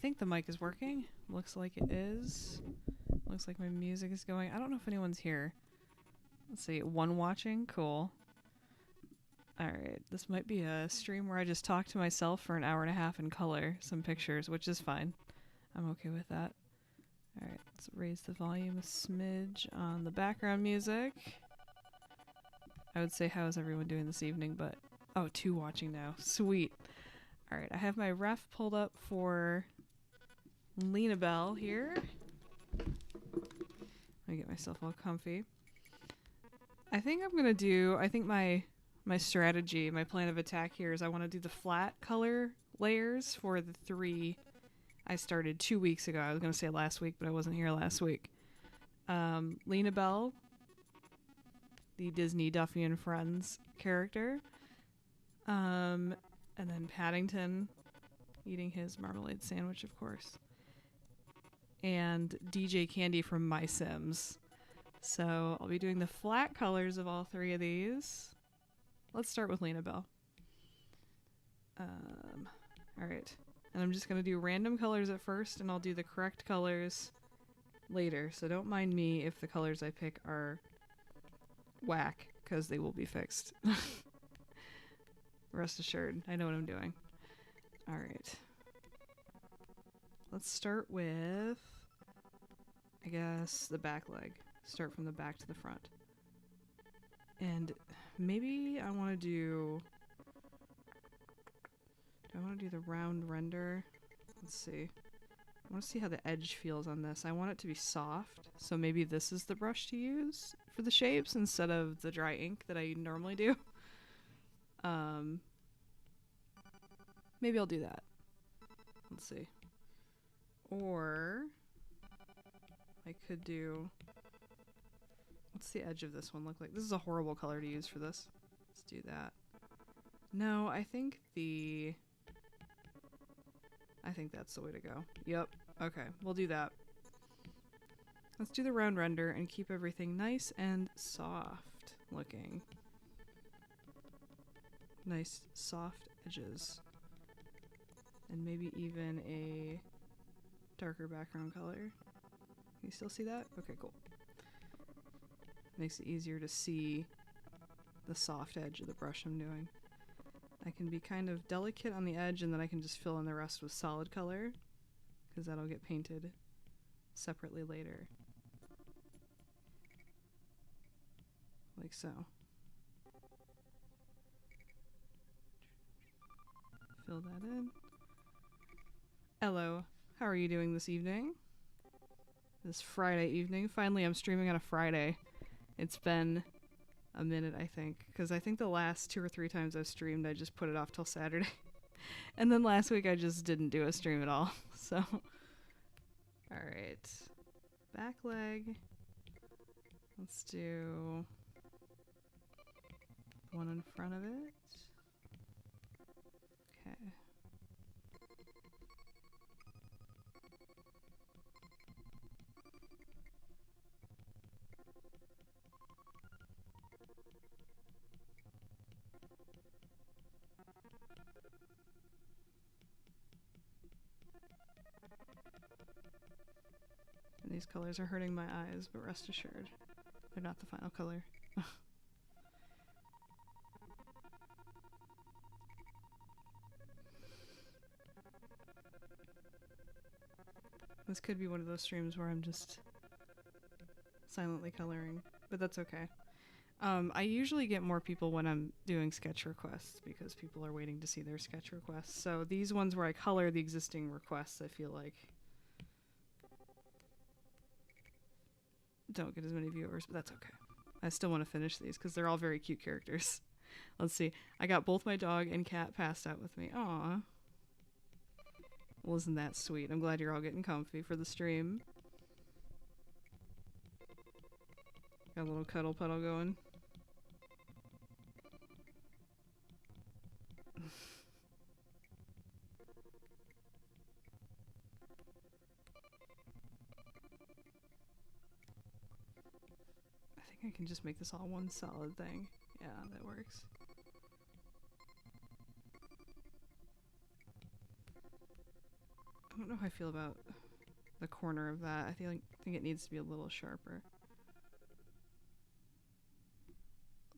think the mic is working. Looks like it is. Looks like my music is going. I don't know if anyone's here. Let's see. One watching. Cool. Alright. This might be a stream where I just talk to myself for an hour and a half and color some pictures, which is fine. I'm okay with that. Alright. Let's raise the volume a smidge on the background music. I would say, how is everyone doing this evening? But, oh, 2 watching now. Sweet. Alright. I have my ref pulled up for Lena Bell here. Let me get myself all comfy. I think my strategy, my plan of attack here is I want to do the flat color layers for the 3 I started 2 weeks ago. I was going to say last week, but I wasn't here last week. Lena Bell, the Disney Duffy and Friends character. And then Paddington eating his marmalade sandwich, of course. And DJ Candy from My Sims. So I'll be doing the flat colors of all 3 of these. Let's start with Lena Bell. Alright. And I'm just going to do random colors at first, and I'll do the correct colors later. So don't mind me if the colors I pick are whack, because they will be fixed. Rest assured, I know what I'm doing. Alright. Let's start with, I guess, the back leg. Start from the back to the front. And maybe I want to do I want to do the round render? Let's see. I want to see how the edge feels on this. I want it to be soft, so maybe this is the brush to use for the shapes instead of the dry ink that I normally do. Maybe I'll do that. Let's see. Or I could do... What's the edge of this one look like? This is a horrible color to use for this. Let's do that. No, I think that's the way to go. Yep. Okay, we'll do that. Let's do the round render and keep everything nice and soft looking. Nice soft edges. And maybe even a darker background color. Can you still see that? Okay, cool. Makes it easier to see the soft edge of the brush I'm doing. I can be kind of delicate on the edge, and then I can just fill in the rest with solid color, because that'll get painted separately later. Like so. Fill that in. Hello, how are you doing this evening? This Friday evening. Finally, I'm streaming on a Friday. It's been a minute, I think, because I think the last 2 or 3 times I've streamed, I just put it off till Saturday. And then last week, I just didn't do a stream at all. So, alright. Back leg. Let's do one in front of it. Okay. And these colors are hurting my eyes, but rest assured, they're not the final color. This could be one of those streams where I'm just silently coloring, but that's okay. I usually get more people when I'm doing sketch requests because people are waiting to see their sketch requests. So these ones where I color the existing requests, I feel like don't get as many viewers, but that's okay. I still want to finish these because they're all very cute characters. Let's see. I got both my dog and cat passed out with me. Aw. Well, isn't that sweet? I'm glad you're all getting comfy for the stream. Got a little cuddle puddle going. I can just make this all one solid thing. Yeah, that works. don't know how I feel about the corner of that. I think it needs to be a little sharper.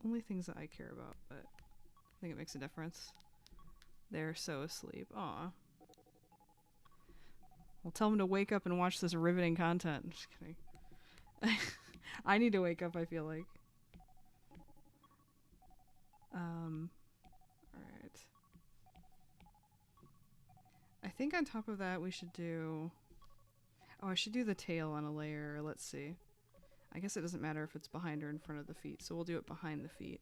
Only things that I care about, but I think it makes a difference. They're so asleep. Aw. Well, tell them to wake up and watch this riveting content. I'm just kidding. I need to wake up, I feel like. Alright. I think on top of that we should do... Oh, I should do the tail on a layer. Let's see. I guess it doesn't matter if it's behind or in front of the feet, so we'll do it behind the feet.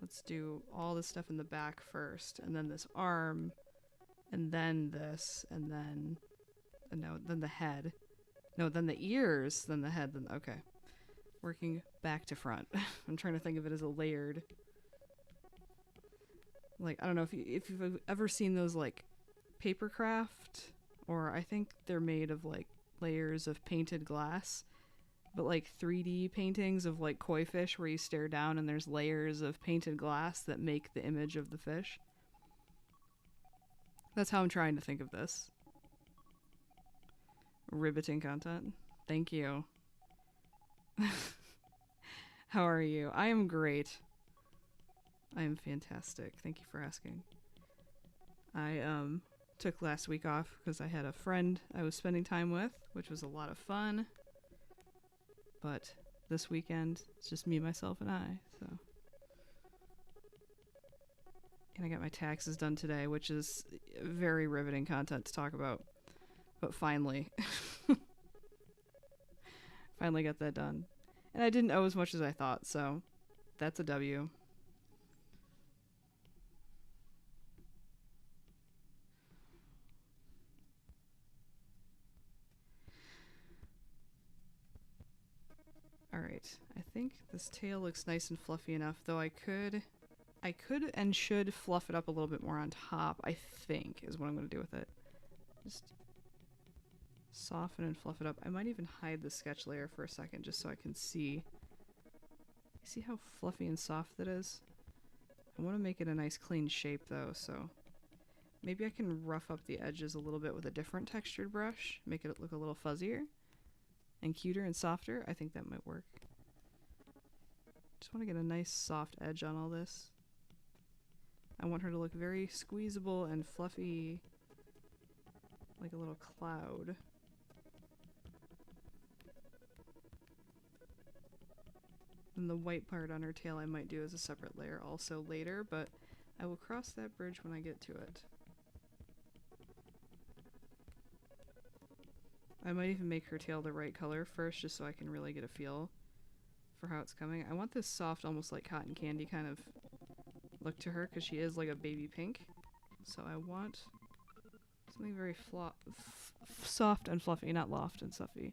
Let's do all this stuff in the back first, and then this arm, and then this, and then... no, then the head. No, then the ears, then the head, then... Okay. Working back to front. I'm trying to think of it as a layered... Like, I don't know if you've ever seen those, like, paper craft, or I think they're made of, like, layers of painted glass, but, like, 3D paintings of, like, koi fish where you stare down and there's layers of painted glass that make the image of the fish. That's how I'm trying to think of this. Riveting content. Thank you. How are you? I am great. I am fantastic. Thank you for asking. I took last week off because I had a friend I was spending time with, which was a lot of fun. But this weekend, it's just me, myself, and I, so. And I got my taxes done today, which is very riveting content to talk about. But finally. Finally got that done. And I didn't owe as much as I thought, so that's a W. Alright, I think this tail looks nice and fluffy enough, though I could and should fluff it up a little bit more on top, I think, is what I'm going to do with it. Just soften and fluff it up. I might even hide the sketch layer for a second just so I can see. See how fluffy and soft that is? I want to make it a nice clean shape though, so maybe I can rough up the edges a little bit with a different textured brush, make it look a little fuzzier and cuter and softer. I think that might work. Just want to get a nice soft edge on all this. I want her to look very squeezable and fluffy, like a little cloud. And the white part on her tail I might do as a separate layer also later, but I will cross that bridge when I get to it. I might even make her tail the right color first just so I can really get a feel for how it's coming. I want this soft, almost like cotton candy kind of look to her because she is like a baby pink. So I want something very soft and fluffy, not loft and stuffy.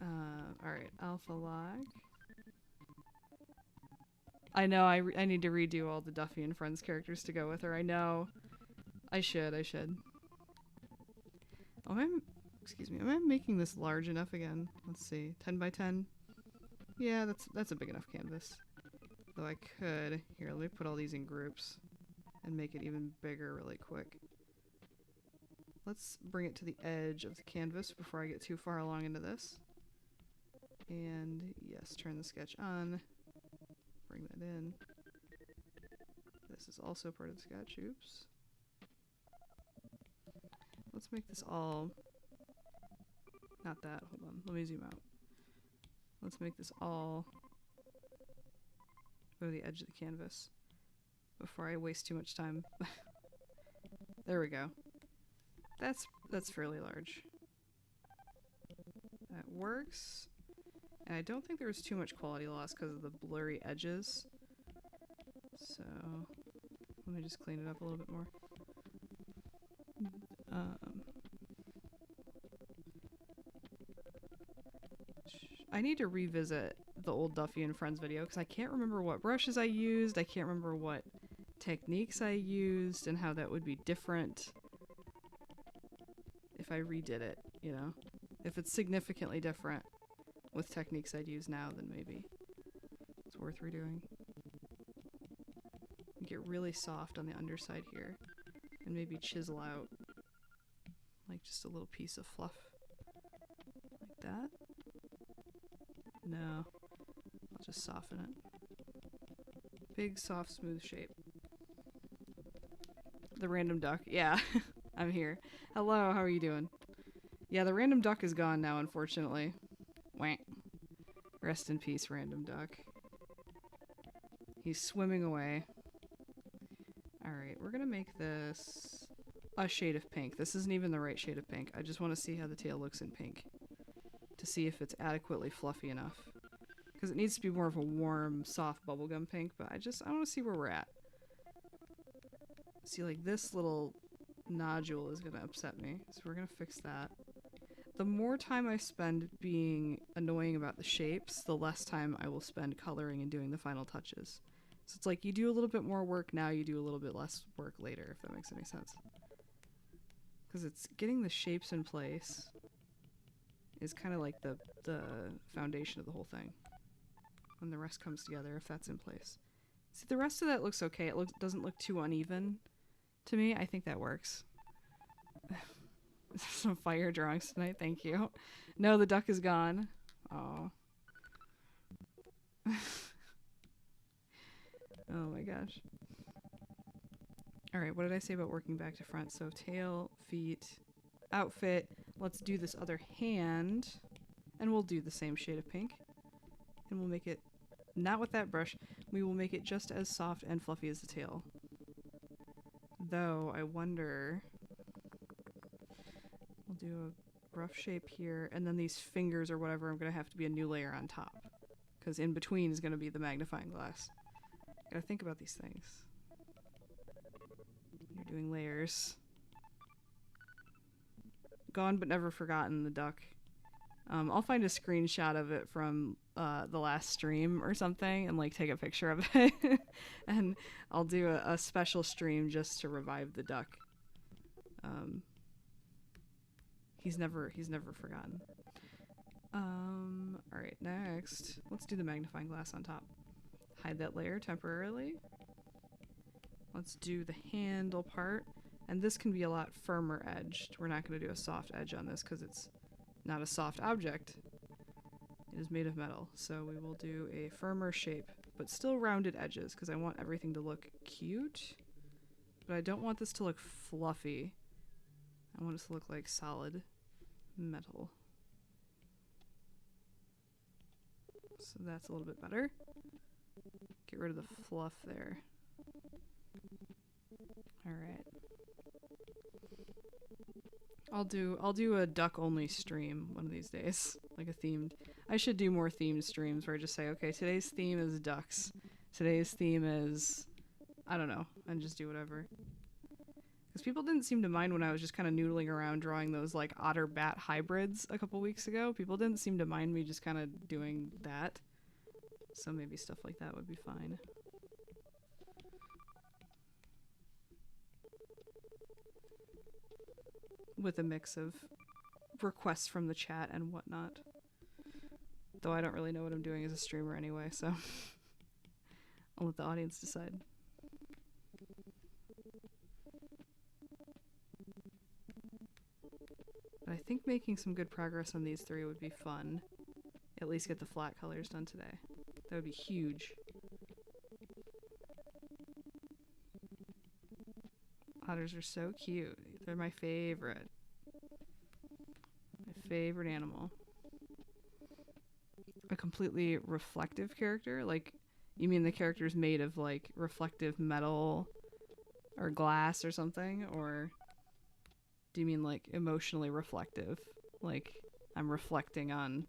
Alright, Alpha Lag. I know I need to redo all the Duffy and Friends characters to go with her. I know. I should. Oh, excuse me, am I making this large enough again? Let's see, 10 by 10? Yeah, that's a big enough canvas. Though I could, here, let me put all these in groups and make it even bigger really quick. Let's bring it to the edge of the canvas before I get too far along into this. And yes, turn the sketch on. Bring that in. This is also part of the sketch, oops. Let's make this all... Not that, hold on, let me zoom out. Let's make this all go to the edge of the canvas before I waste too much time. There we go. That's fairly large. That works. And I don't think there was too much quality loss because of the blurry edges. So let me just clean it up a little bit more. I need to revisit the old Duffy and Friends video because I can't remember what brushes I used, I can't remember what techniques I used, and how that would be different if I redid it, you know? If it's significantly different with techniques I'd use now, then maybe it's worth redoing. Get really soft on the underside here, and maybe chisel out just a little piece of fluff. Like that. No. I'll just soften it. Big, soft, smooth shape. The random duck. Yeah, I'm here. Hello, how are you doing? Yeah, the random duck is gone now, unfortunately. Wah. Rest in peace, random duck. He's swimming away. Alright, we're gonna make this a shade of pink. This isn't even the right shade of pink. I just want to see how the tail looks in pink. To see if it's adequately fluffy enough. Because it needs to be more of a warm, soft bubblegum pink, but I want to see where we're at. See, like, this little nodule is gonna upset me, so we're gonna fix that. The more time I spend being annoying about the shapes, the less time I will spend coloring and doing the final touches. So it's like, you do a little bit more work now, you do a little bit less work later, if that makes any sense. Because it's getting the shapes in place is kind of like the foundation of the whole thing. When the rest comes together, if that's in place. See, the rest of that looks okay. It doesn't look too uneven to me. I think that works. Some fire drawings tonight, thank you. No, the duck is gone. Oh. Oh my gosh. Alright, what did I say about working back to front? So tail, feet, outfit. Let's do this other hand. And we'll do the same shade of pink. And we'll make it, not with that brush, we will make it just as soft and fluffy as the tail. Though, I wonder... We'll do a rough shape here, and then these fingers or whatever are going to have to be a new layer on top. Because in between is going to be the magnifying glass. Gotta think about these things. You're doing layers. Gone but never forgotten, the duck. I'll find a screenshot of it from the last stream or something and like take a picture of it. And I'll do a special stream just to revive the duck. He's never forgotten. Alright, next. Let's do the magnifying glass on top. Hide that layer temporarily. Let's do the handle part. And this can be a lot firmer edged. We're not going to do a soft edge on this because it's not a soft object. It is made of metal. So we will do a firmer shape, but still rounded edges because I want everything to look cute. But I don't want this to look fluffy. I want it to look like solid metal. So that's a little bit better. Get rid of the fluff there. Alright. I'll do a duck only stream one of these days. Like a themed. I should do more themed streams where I just say, okay, today's theme is ducks. Today's theme is, I don't know, and just do whatever. Because people didn't seem to mind when I was just kind of noodling around drawing those like otter bat hybrids a couple weeks ago. People didn't seem to mind me just kind of doing that. So maybe stuff like that would be fine. With a mix of requests from the chat and whatnot. Though I don't really know what I'm doing as a streamer anyway, so I'll let the audience decide. But I think making some good progress on these three would be fun. At least get the flat colors done today. That would be huge. Otters are so cute. They're my favorite. My favorite animal. A completely reflective character? Like, you mean the character's made of, like, reflective metal or glass or something? Or do you mean, like, emotionally reflective? Like, I'm reflecting on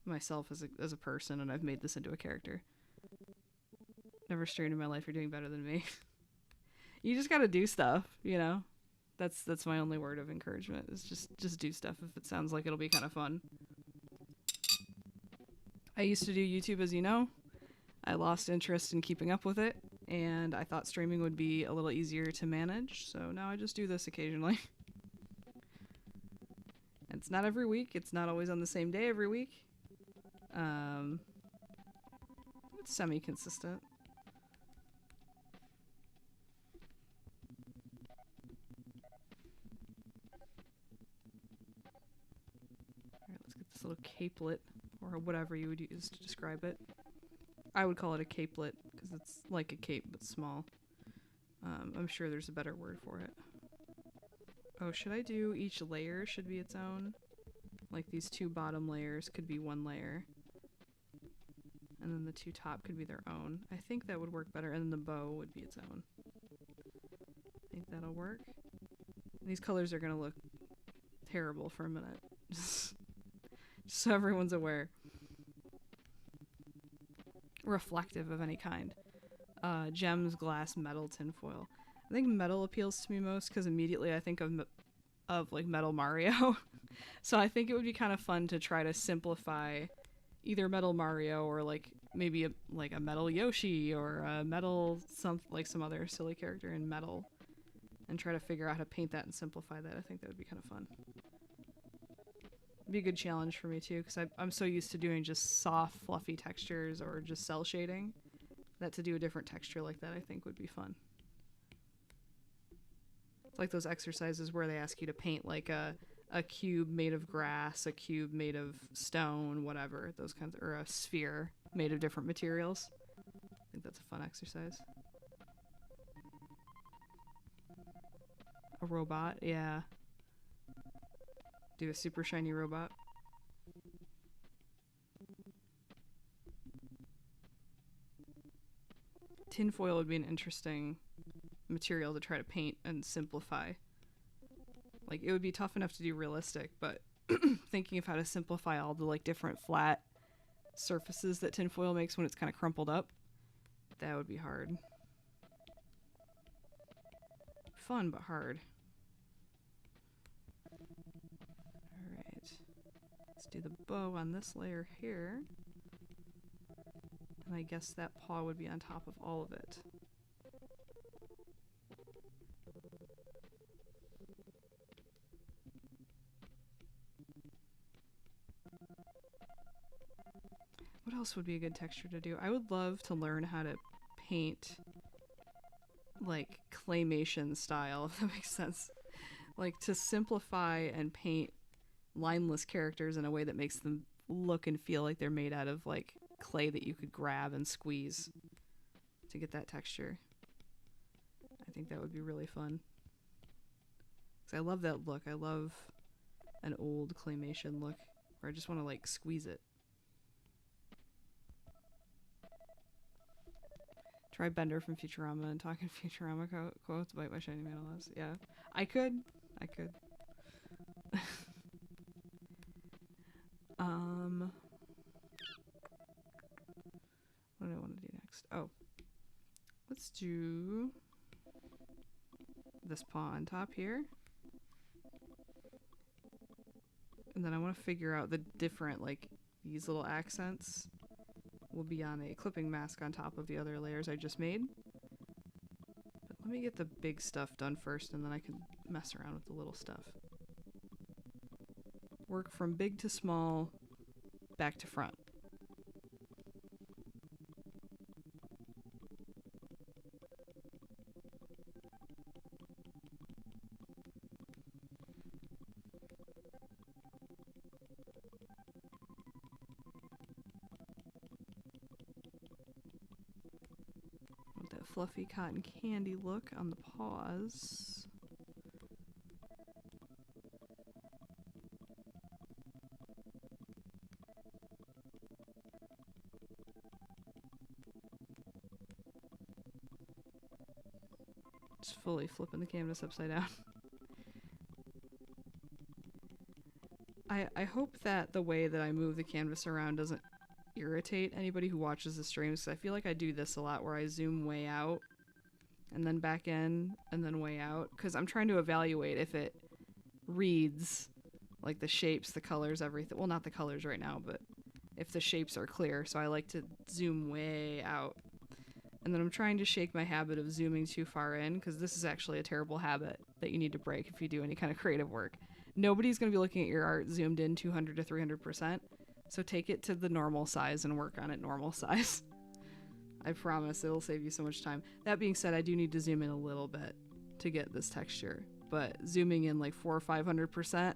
myself as a person and I've made this into a character. Never streamed in my life, you're doing better than me. You just gotta do stuff, you know? That's my only word of encouragement, is just do stuff if it sounds like it'll be kind of fun. I used to do YouTube, as you know. I lost interest in keeping up with it, and I thought streaming would be a little easier to manage, so now I just do this occasionally. It's not every week, it's not always on the same day every week. It's semi-consistent. little capelet, or whatever you would use to describe it. I would call it a capelet because it's like a cape but small. I'm sure there's a better word for it. Oh, should I do each layer should be its own? Like these two bottom layers could be one layer. And then the two top could be their own. I think that would work better. And then the bow would be its own. I think that'll work. These colors are going to look terrible for a minute. Just so everyone's aware. Reflective of any kind. Gems, glass, metal, tinfoil. I think metal appeals to me most because immediately I think of like Metal Mario. So I think it would be kind of fun to try to simplify either Metal Mario or like maybe a Metal Yoshi or a Metal some other silly character in Metal, and try to figure out how to paint that and simplify that. I think that would be kind of fun. It'd be a good challenge for me too because I'm so used to doing just soft, fluffy textures or just cell shading that to do a different texture like that I think would be fun. It's like those exercises where they ask you to paint like a cube made of grass, a cube made of stone, whatever, those kinds of, or a sphere made of different materials. I think that's a fun exercise. A robot, yeah. Do a super shiny robot. Tinfoil would be an interesting material to try to paint and simplify. Like, it would be tough enough to do realistic, but thinking of how to simplify all the like different flat surfaces that tinfoil makes when it's kind of crumpled up, that would be hard. Fun, but hard. Alright. Let's do the bow on this layer here. And I guess that paw would be on top of all of it. What else would be a good texture to do? I would love to learn how to paint like claymation style, if that makes sense. Like to simplify and paint lineless characters in a way that makes them look and feel like they're made out of like clay that you could grab and squeeze to get that texture. I think that would be really fun. 'Cause I love that look. I love an old claymation look where I just want to like squeeze it. Try Bender from Futurama and talking Futurama quotes about my shiny metal is. Yeah, I could. What do I want to do next? Oh, let's do this paw on top here. And then I want to figure out the different, like, these little accents will be on a clipping mask on top of the other layers I just made. But let me get the big stuff done first, and then I can mess around with the little stuff. Work from big to small, back to front. Fluffy cotton candy look on the paws. Just fully flipping the canvas upside down. I hope that the way that I move the canvas around doesn't irritate anybody who watches the streams, because I feel like I do this a lot where I zoom way out and then back in and then way out, because I'm trying to evaluate if it reads like the shapes, the colors, everything. Well, not the colors right now, but if the shapes are clear. So I like to zoom way out, and then I'm trying to shake my habit of zooming too far in, because this is actually a terrible habit that you need to break if you do any kind of creative work. Nobody's going to be looking at your art zoomed in 200 to 300%. So take it to the normal size and work on it normal size. I promise it'll save you so much time. That being said, I do need to zoom in a little bit to get this texture. But zooming in like 400 or 500%,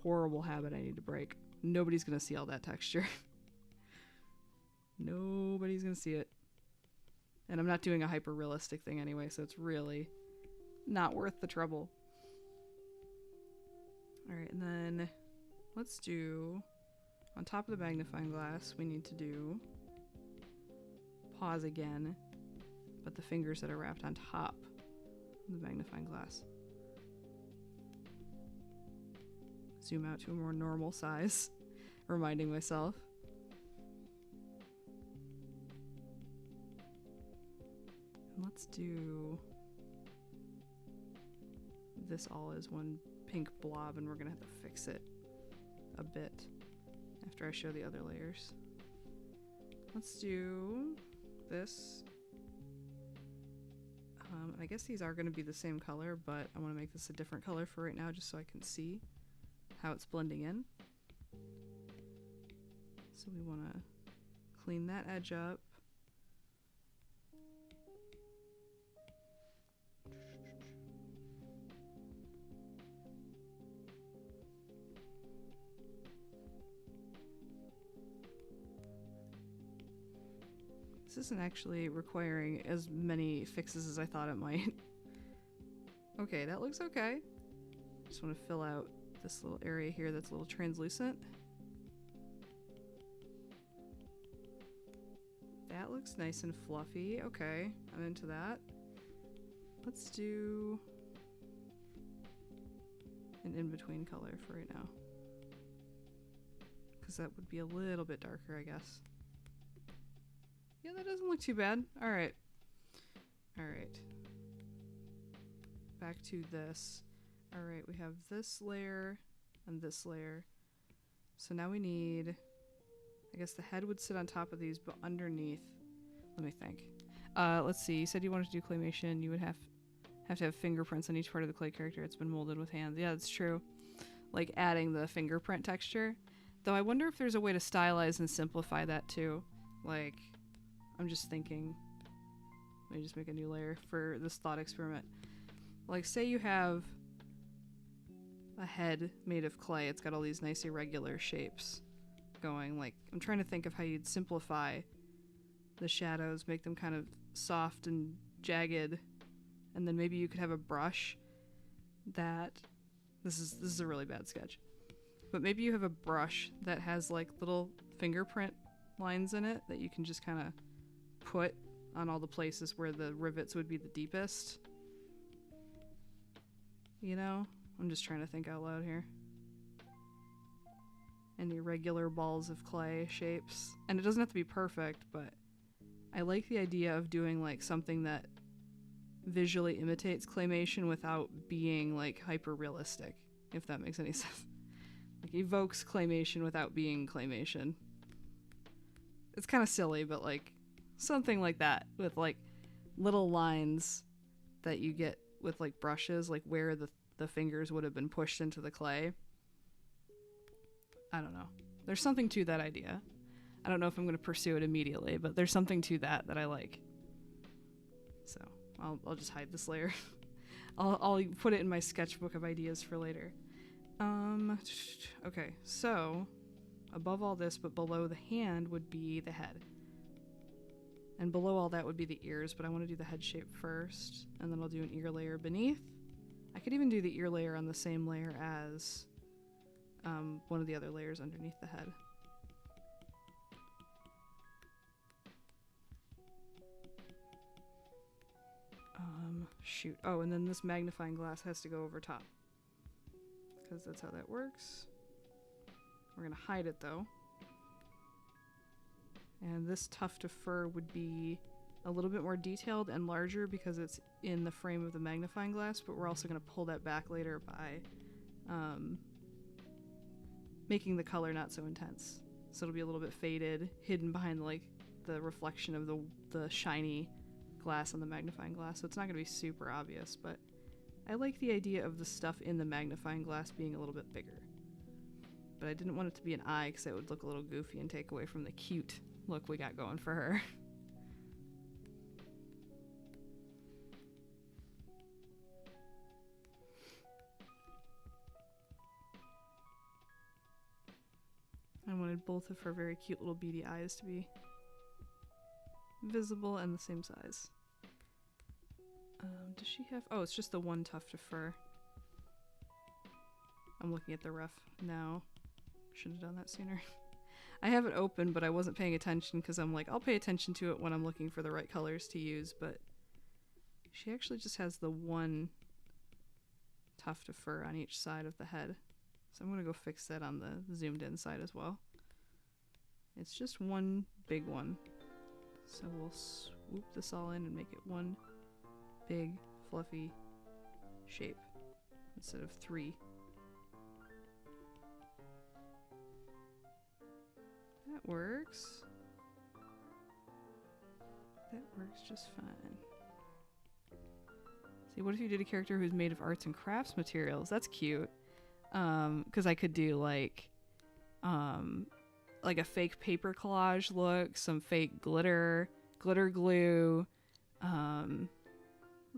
horrible habit I need to break. nobody's gonna see all that texture. Nobody's gonna see it. And I'm not doing a hyper realistic thing anyway, so it's really not worth the trouble. Alright, and then let's do, on top of the magnifying glass, we need to do pause again, but the fingers that are wrapped on top of the magnifying glass. Zoom out to a more normal size, reminding myself. And let's do this all as one pink blob, and we're gonna have to fix it a bit after I show the other layers. Let's do this. And I guess these are going to be the same color, but I want to make this a different color for right now just so I can see how it's blending in. So we want to clean that edge up. This isn't actually requiring as many fixes as I thought it might. Okay, that looks okay. Just want to fill out this little area here that's a little translucent. That looks nice and fluffy. Okay, I'm into that. Let's do an in-between color for right now, because that would be a little bit darker, I guess. Yeah, that doesn't look too bad. Alright. Alright. Back to this. Alright, we have this layer and this layer. So now we need, I guess the head would sit on top of these, but underneath, let me think. Let's see, you said you wanted to do claymation. You would have to have fingerprints on each part of the clay character. It's been molded with hands. Yeah, that's true. Like adding the fingerprint texture. Though I wonder if there's a way to stylize and simplify that too. Like, I'm just thinking, let me just make a new layer for this thought experiment. Like, say you have a head made of clay. It's got all these nice irregular shapes going. Like, I'm trying to think of how you'd simplify the shadows, make them kind of soft and jagged, and then maybe you could have a brush that, this is a really bad sketch, but maybe you have a brush that has like little fingerprint lines in it that you can just kind of put on all the places where the rivets would be the deepest. You know? I'm just trying to think out loud here. And irregular balls of clay shapes. And it doesn't have to be perfect, but I like the idea of doing like something that visually imitates claymation without being like hyper realistic, if that makes any sense. Like evokes claymation without being claymation. It's kind of silly, but like something like that with like little lines that you get with like brushes, like where the fingers would have been pushed into the clay. I don't know. There's something to that idea. I don't know if I'm going to pursue it immediately, but there's something to that I like. So I'll just hide this layer. I'll put it in my sketchbook of ideas for later. Okay, so above all this, but below the hand would be the head. And below all that would be the ears, but I want to do the head shape first, and then I'll do an ear layer beneath. I could even do the ear layer on the same layer as one of the other layers underneath the head. Shoot. Oh, and then this magnifying glass has to go over top, because that's how that works. We're gonna hide it though. And this tuft of fur would be a little bit more detailed and larger because it's in the frame of the magnifying glass, but we're also going to pull that back later by making the color not so intense. So it'll be a little bit faded, hidden behind like the reflection of the shiny glass on the magnifying glass. So it's not going to be super obvious, but I like the idea of the stuff in the magnifying glass being a little bit bigger. But I didn't want it to be an eye because it would look a little goofy and take away from the cute look we got going for her. wanted both of her very cute little beady eyes to be visible and the same size. Does she have... Oh, it's just the one tuft of fur. I'm looking at the rough now. Should have done that sooner. I have it open, but I wasn't paying attention because I'm like, I'll pay attention to it when I'm looking for the right colors to use, but she actually just has the one tuft of fur on each side of the head. So I'm going to go fix that on the zoomed in side as well. It's just one big one. So we'll swoop this all in and make it one big fluffy shape instead of three. That works. That works just fine. See, what if you did a character who's made of arts and crafts materials? That's cute. 'Cause I could do like a fake paper collage look, some fake glitter glue,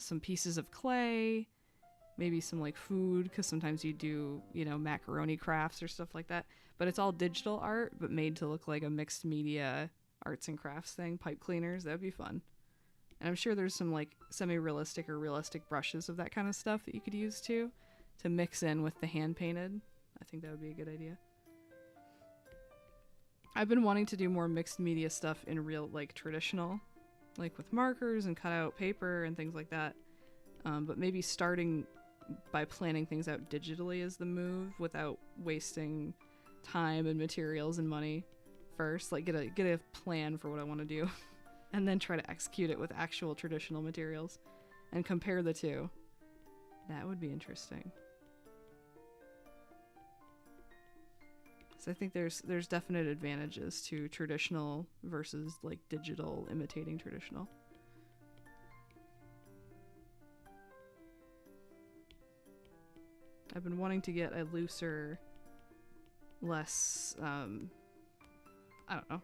some pieces of clay, maybe some like food, because sometimes you do, you know, macaroni crafts or stuff like that. But it's all digital art, but made to look like a mixed media arts and crafts thing. Pipe cleaners, that'd be fun. And I'm sure there's some like semi-realistic or realistic brushes of that kind of stuff that you could use too, to mix in with the hand painted. I think that would be a good idea. I've been wanting to do more mixed media stuff in real, like traditional, like with markers and cutout paper and things like that. But maybe starting by planning things out digitally is the move without wasting time and materials and money first. Like get a plan for what I want to do and then try to execute it with actual traditional materials and compare the two. That would be interesting. So I think there's definite advantages to traditional versus like digital imitating traditional. I've been wanting to get a looser, less, I don't know,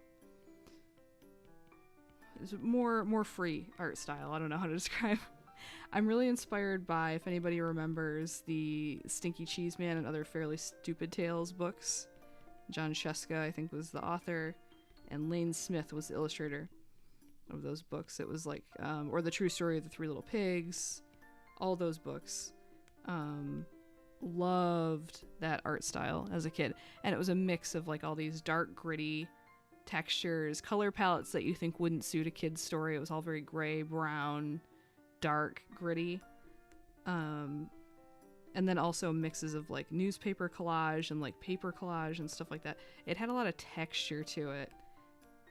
it's more free art style. I don't know how to describe. I'm really inspired by, if anybody remembers, the Stinky Cheese Man and Other Fairly Stupid Tales books. John Sheska, I think, was the author, and Lane Smith was the illustrator of those books. It was like, or The True Story of the Three Little Pigs, all those books. Loved that art style as a kid. And it was a mix of like all these dark, gritty textures, color palettes that you think wouldn't suit a kid's story. It was all very gray, brown, dark, gritty. And then also mixes of like newspaper collage and like paper collage and stuff like that. It had a lot of texture to it.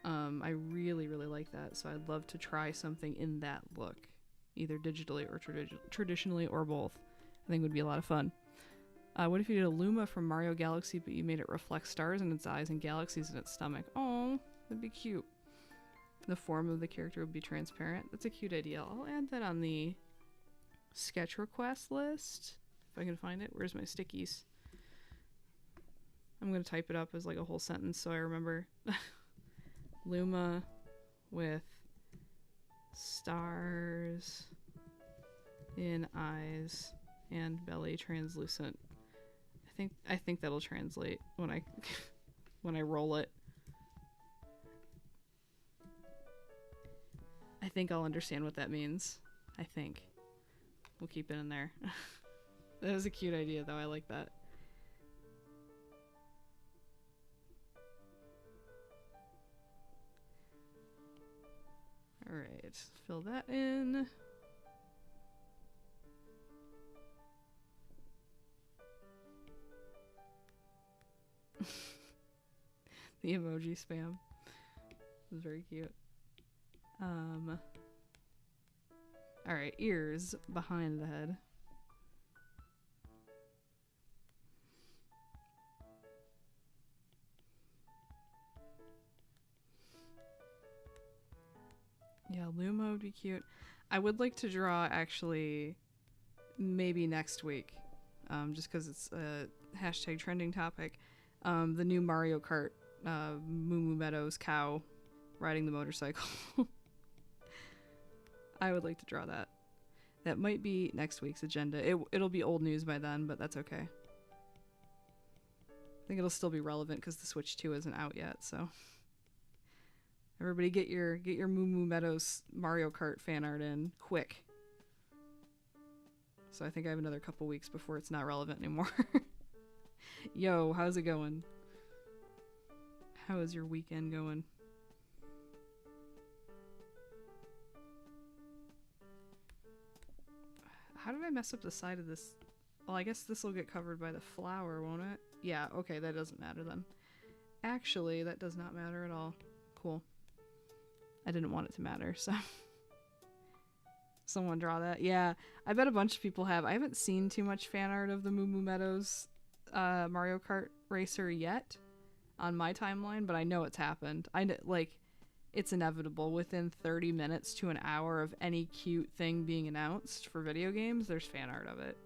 I really, really like that. So I'd love to try something in that look, either digitally or traditionally or both. I think it would be a lot of fun. What if you did a Luma from Mario Galaxy, but you made it reflect stars in its eyes and galaxies in its stomach? Oh, that'd be cute. The form of the character would be transparent. That's a cute idea. I'll add that on the sketch request list. If I can find it. Where's my stickies? I'm going to type it up as like a whole sentence so I remember. Luma with stars in eyes and belly translucent. I think that'll translate when I when I roll it. I think I'll understand what that means. I think. We'll keep it in there. That was a cute idea, though. I like that. Alright, fill that in. The emoji spam. It was very cute. Alright, ears behind the head. Yeah, Luma would be cute. I would like to draw, actually, maybe next week, just because it's a hashtag trending topic, the new Mario Kart, Moo Moo Meadows cow riding the motorcycle. I would like to draw that. That might be next week's agenda. It'll be old news by then, but that's okay. I think it'll still be relevant because the Switch 2 isn't out yet, so everybody get your Moo Moo Meadows Mario Kart fan art in quick. So I think I have another couple weeks before it's not relevant anymore. Yo, how's it going? How is your weekend going? How did I mess up the side of this? Well, I guess this will get covered by the flower, won't it? Yeah, okay, that doesn't matter then. Actually, that does not matter at all. Cool. I didn't want it to matter, so... Someone draw that. Yeah, I bet a bunch of people have. I haven't seen too much fan art of the Moo Moo Meadows Mario Kart Racer yet on my timeline, but I know it's happened. It's inevitable. Within 30 minutes to an hour of any cute thing being announced for video games, there's fan art of it.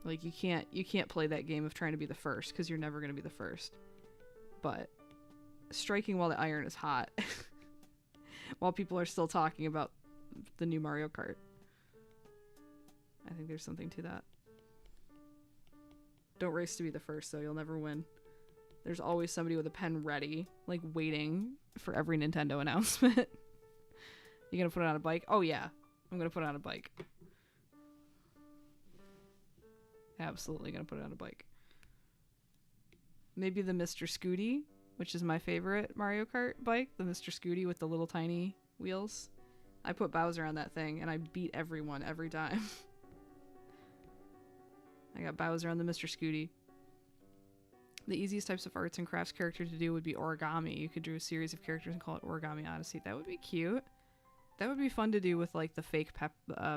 Like, you can't play that game of trying to be the first, because you're never going to be the first. But striking while the iron is hot, while people are still talking about the new Mario Kart. I think there's something to that. Don't race to be the first, though. You'll never win. There's always somebody with a pen ready, like waiting for every Nintendo announcement. You gonna put it on a bike? Oh yeah, I'm gonna put it on a bike. Absolutely gonna put it on a bike. Maybe the Mr. Scooty, which is my favorite Mario Kart bike. The Mr. Scooty with the little tiny wheels. I put Bowser on that thing and I beat everyone every time. I got Bowser on the Mr. Scooty. The easiest types of arts and crafts character to do would be origami. You could do a series of characters and call it Origami Odyssey. That would be cute. That would be fun to do with like the fake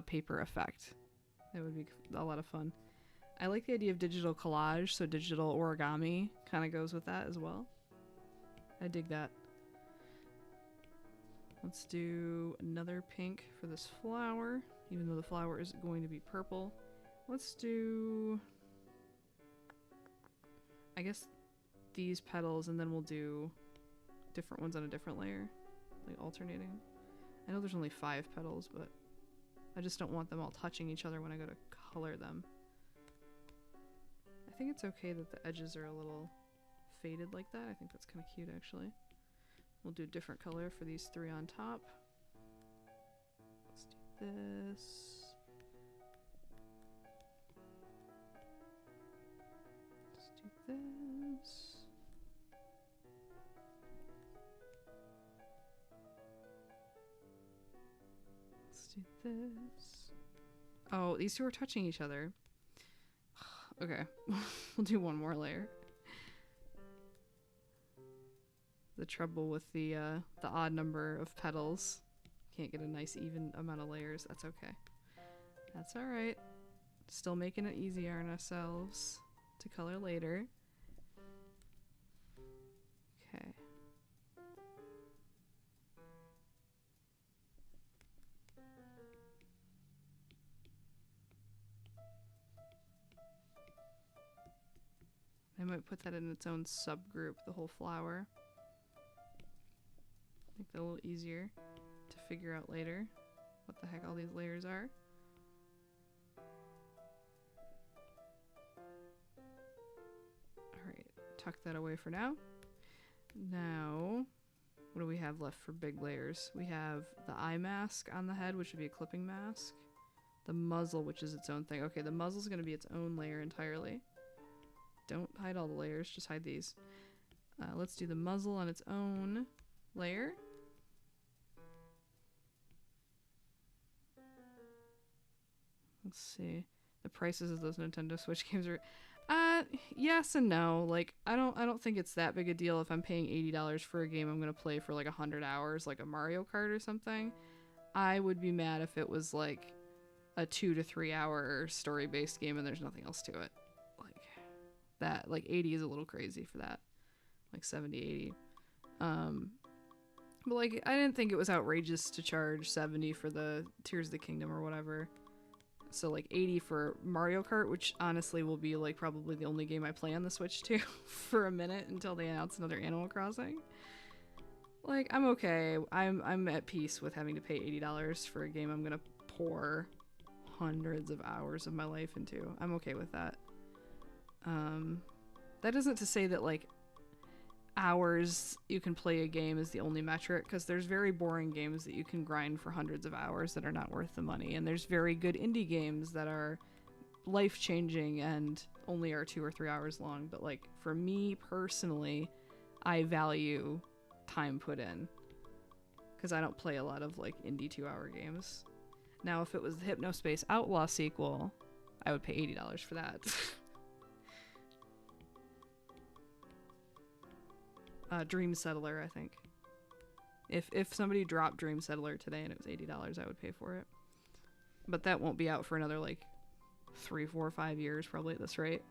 paper effect. That would be a lot of fun. I like the idea of digital collage, so digital origami kind of goes with that as well. I dig that. Let's do another pink for this flower, even though the flower is going to be purple. Let's do... I guess these petals, and then we'll do different ones on a different layer, like alternating. I know there's only 5 petals, but I just don't want them all touching each other when I go to color them. I think it's okay that the edges are a little faded like that. I think that's kind of cute, actually. We'll do a different color for these 3 on top. Let's do this. This. Let's do this. Oh, these 2 are touching each other. Okay, we'll do one more layer. The trouble with the odd number of petals. Can't get a nice even amount of layers. That's okay. That's alright. Still making it easier on ourselves to color later. Okay. I might put that in its own subgroup, the whole flower. Make that a little easier to figure out later what the heck all these layers are. Alright, tuck that away for now. Now, what do we have left for big layers? We have the eye mask on the head, which would be a clipping mask. The muzzle, which is its own thing. Okay, the muzzle's going to be its own layer entirely. Don't hide all the layers, just hide these. Let's do the muzzle on its own layer. Let's see. The prices of those Nintendo Switch games are... yes and no. Like, I don't think it's that big a deal if I'm paying $80 for a game I'm gonna play for like 100 hours, like a Mario Kart or something. I would be mad if it was like a 2 to 3 hour story-based game and there's nothing else to it. Like, that, like 80 is a little crazy for that. Like 70, 80. But like, I didn't think it was outrageous to charge 70 for the Tears of the Kingdom or whatever. So like 80 for Mario Kart, which honestly will be like probably the only game I play on the Switch too for a minute until they announce another Animal Crossing. Like, I'm okay. I'm at peace with having to pay $80 for a game I'm gonna pour hundreds of hours of my life into. I'm okay with that. That isn't to say that, like, hours you can play a game is the only metric, because there's very boring games that you can grind for hundreds of hours that are not worth the money, and there's very good indie games that are life-changing and only are 2 or 3 hours long. But, like, for me personally, I value time put in, because I don't play a lot of, like, indie 2-hour games. Now, if it was the Hypnospace Outlaw sequel, I would pay $80 for that. Dream Settler, I think. If somebody dropped Dream Settler today and it was $80, I would pay for it. But that won't be out for another, like, 3, 4, 5 years, probably at this rate.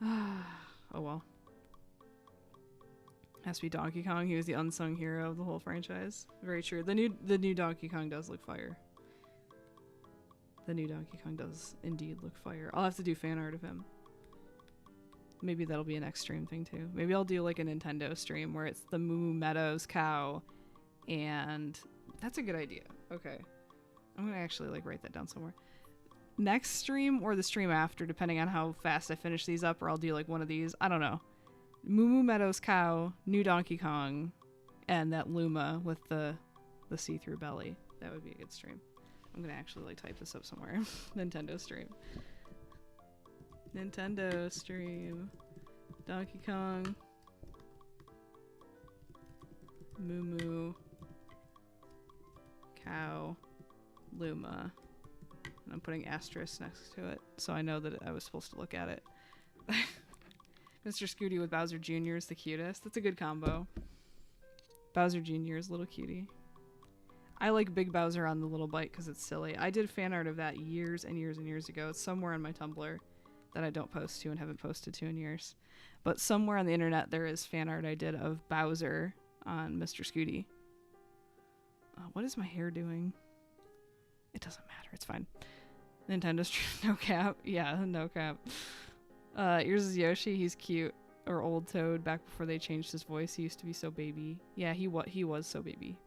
Oh well. Has to be Donkey Kong. He was the unsung hero of the whole franchise. Very true. The new Donkey Kong does look fire. The new Donkey Kong does indeed look fire. I'll have to do fan art of him. Maybe that'll be a next stream thing too. Maybe I'll do like a Nintendo stream where it's the Moo Meadows cow, and that's a good idea. Okay. I'm gonna actually like write that down somewhere. Next stream or the stream after, depending on how fast I finish these up, or I'll do like one of these. I don't know. Moo Meadows cow, new Donkey Kong, and that Luma with the see-through belly. That would be a good stream. I'm gonna actually like type this up somewhere. Nintendo stream. Nintendo stream. Donkey Kong. Moo Moo. Cow. Luma. And I'm putting asterisk next to it, so I know that I was supposed to look at it. Mr. Scooty with Bowser Jr. is the cutest. That's a good combo. Bowser Jr. is a little cutie. I like Big Bowser on the little bike because it's silly. I did fan art of that years and years and years ago. It's somewhere on my Tumblr that I don't post to and haven't posted to in years. But somewhere on the internet there is fan art I did of Bowser on Mr. Scooty. What is my hair doing? It doesn't matter. It's fine. Nintendo stream, no cap. Yeah, no cap. Yours is Yoshi. He's cute. Or Old Toad. Back before they changed his voice, he used to be so baby. Yeah, he was so baby.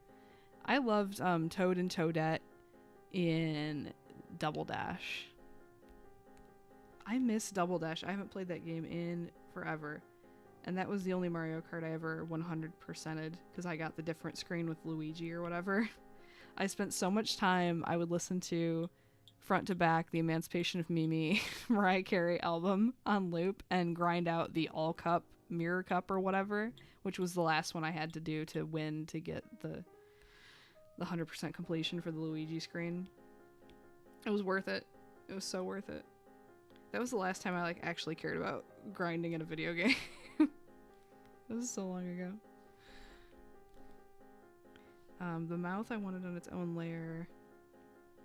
I loved Toad and Toadette in Double Dash. I miss Double Dash. I haven't played that game in forever. And that was the only Mario Kart I ever 100%ed, because I got the different screen with Luigi or whatever. I spent so much time, I would listen to front to back the Emancipation of Mimi Mariah Carey album on loop and grind out the All Cup, Mirror Cup or whatever, which was the last one I had to do to win to get the 100% completion for the Luigi screen. It was worth it. It was so worth it. That was the last time I like actually cared about grinding in a video game. This is so long ago. The mouth I wanted on its own layer.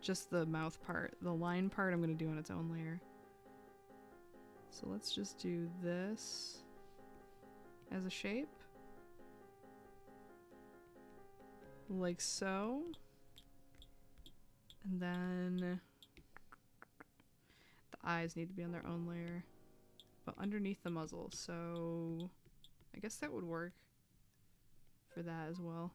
Just the mouth part. The line part I'm going to do on its own layer. So let's just do this as a shape. Like so. And then the eyes need to be on their own layer. But underneath the muzzle. So I guess that would work for that as well.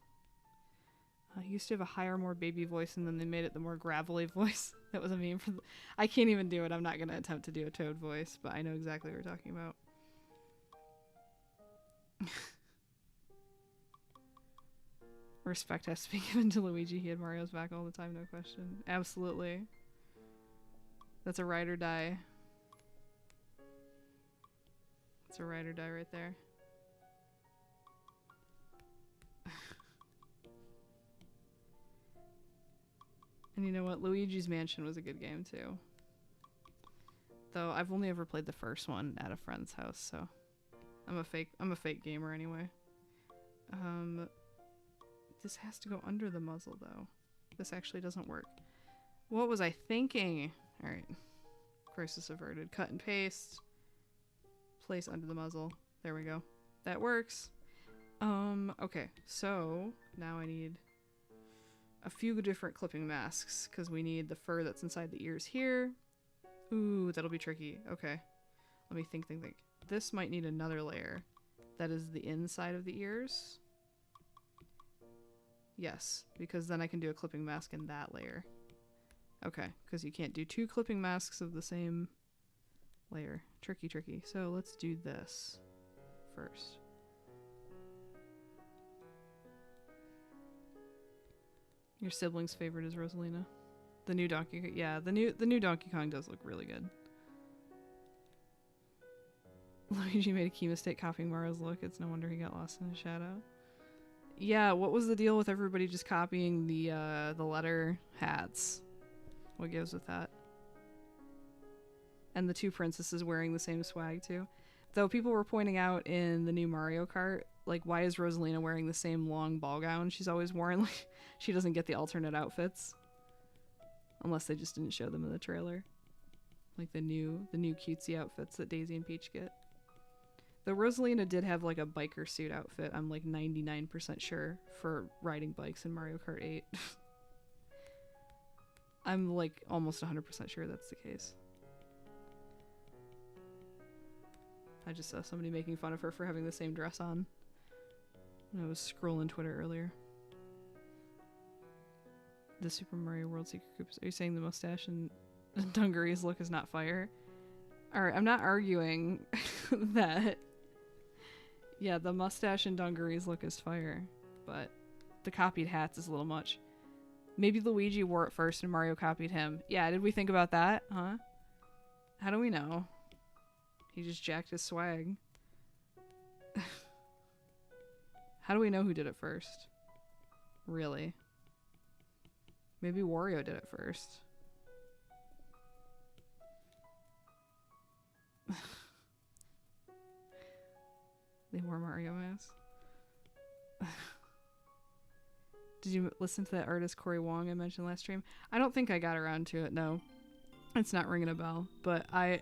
He used to have a higher, more baby voice, and then they made it the more gravelly voice. That was a meme for I can't even do it. I'm not going to attempt to do a Toad voice, but I know exactly what we're talking about. Respect has to be given to Luigi. He had Mario's back all the time, no question. Absolutely. That's a ride or die. That's a ride or die right there. And you know what? Luigi's Mansion was a good game too. Though I've only ever played the first one at a friend's house, so I'm a fake gamer anyway. This has to go under the muzzle though. This actually doesn't work. What was I thinking? Alright. Crisis averted. Cut and paste. Place under the muzzle. There we go. That works. Okay. So now I need a few different clipping masks, because we need the fur that's inside the ears here. Ooh, that'll be tricky. Okay. Let me think. This might need another layer. That is the inside of the ears. Yes, because then I can do a clipping mask in that layer. Okay, because you can't do two clipping masks of the same layer. Tricky, tricky. So let's do this first. Your sibling's favorite is Rosalina. The new Donkey Kong. Yeah, the new Donkey Kong does look really good. Luigi made a key mistake copying Mario's look. It's no wonder he got lost in the shadow. Yeah, what was the deal with everybody just copying the letter hats? What gives with that? And the two princesses wearing the same swag too. Though people were pointing out in the new Mario Kart, like, why is Rosalina wearing the same long ball gown she's always worn? Like, she doesn't get the alternate outfits. Unless they just didn't show them in the trailer. Like the new cutesy outfits that Daisy and Peach get. Though Rosalina did have like a biker suit outfit, I'm like 99% sure, for riding bikes in Mario Kart 8. I'm like almost 100% sure that's the case. I just saw somebody making fun of her for having the same dress on when I was scrolling Twitter earlier. The Super Mario World Secret Groups. Are you saying the mustache and dungarees look is not fire? Alright, I'm not arguing that. Yeah, the mustache and dungarees look is fire, but the copied hats is a little much. Maybe Luigi wore it first and Mario copied him. Yeah, did we think about that? Huh? How do we know? He just jacked his swag. How do we know who did it first? Really? Maybe Wario did it first. They wore Mario masks. Did you listen to that artist Cory Wong I mentioned last stream? I don't think I got around to it, no. It's not ringing a bell, but I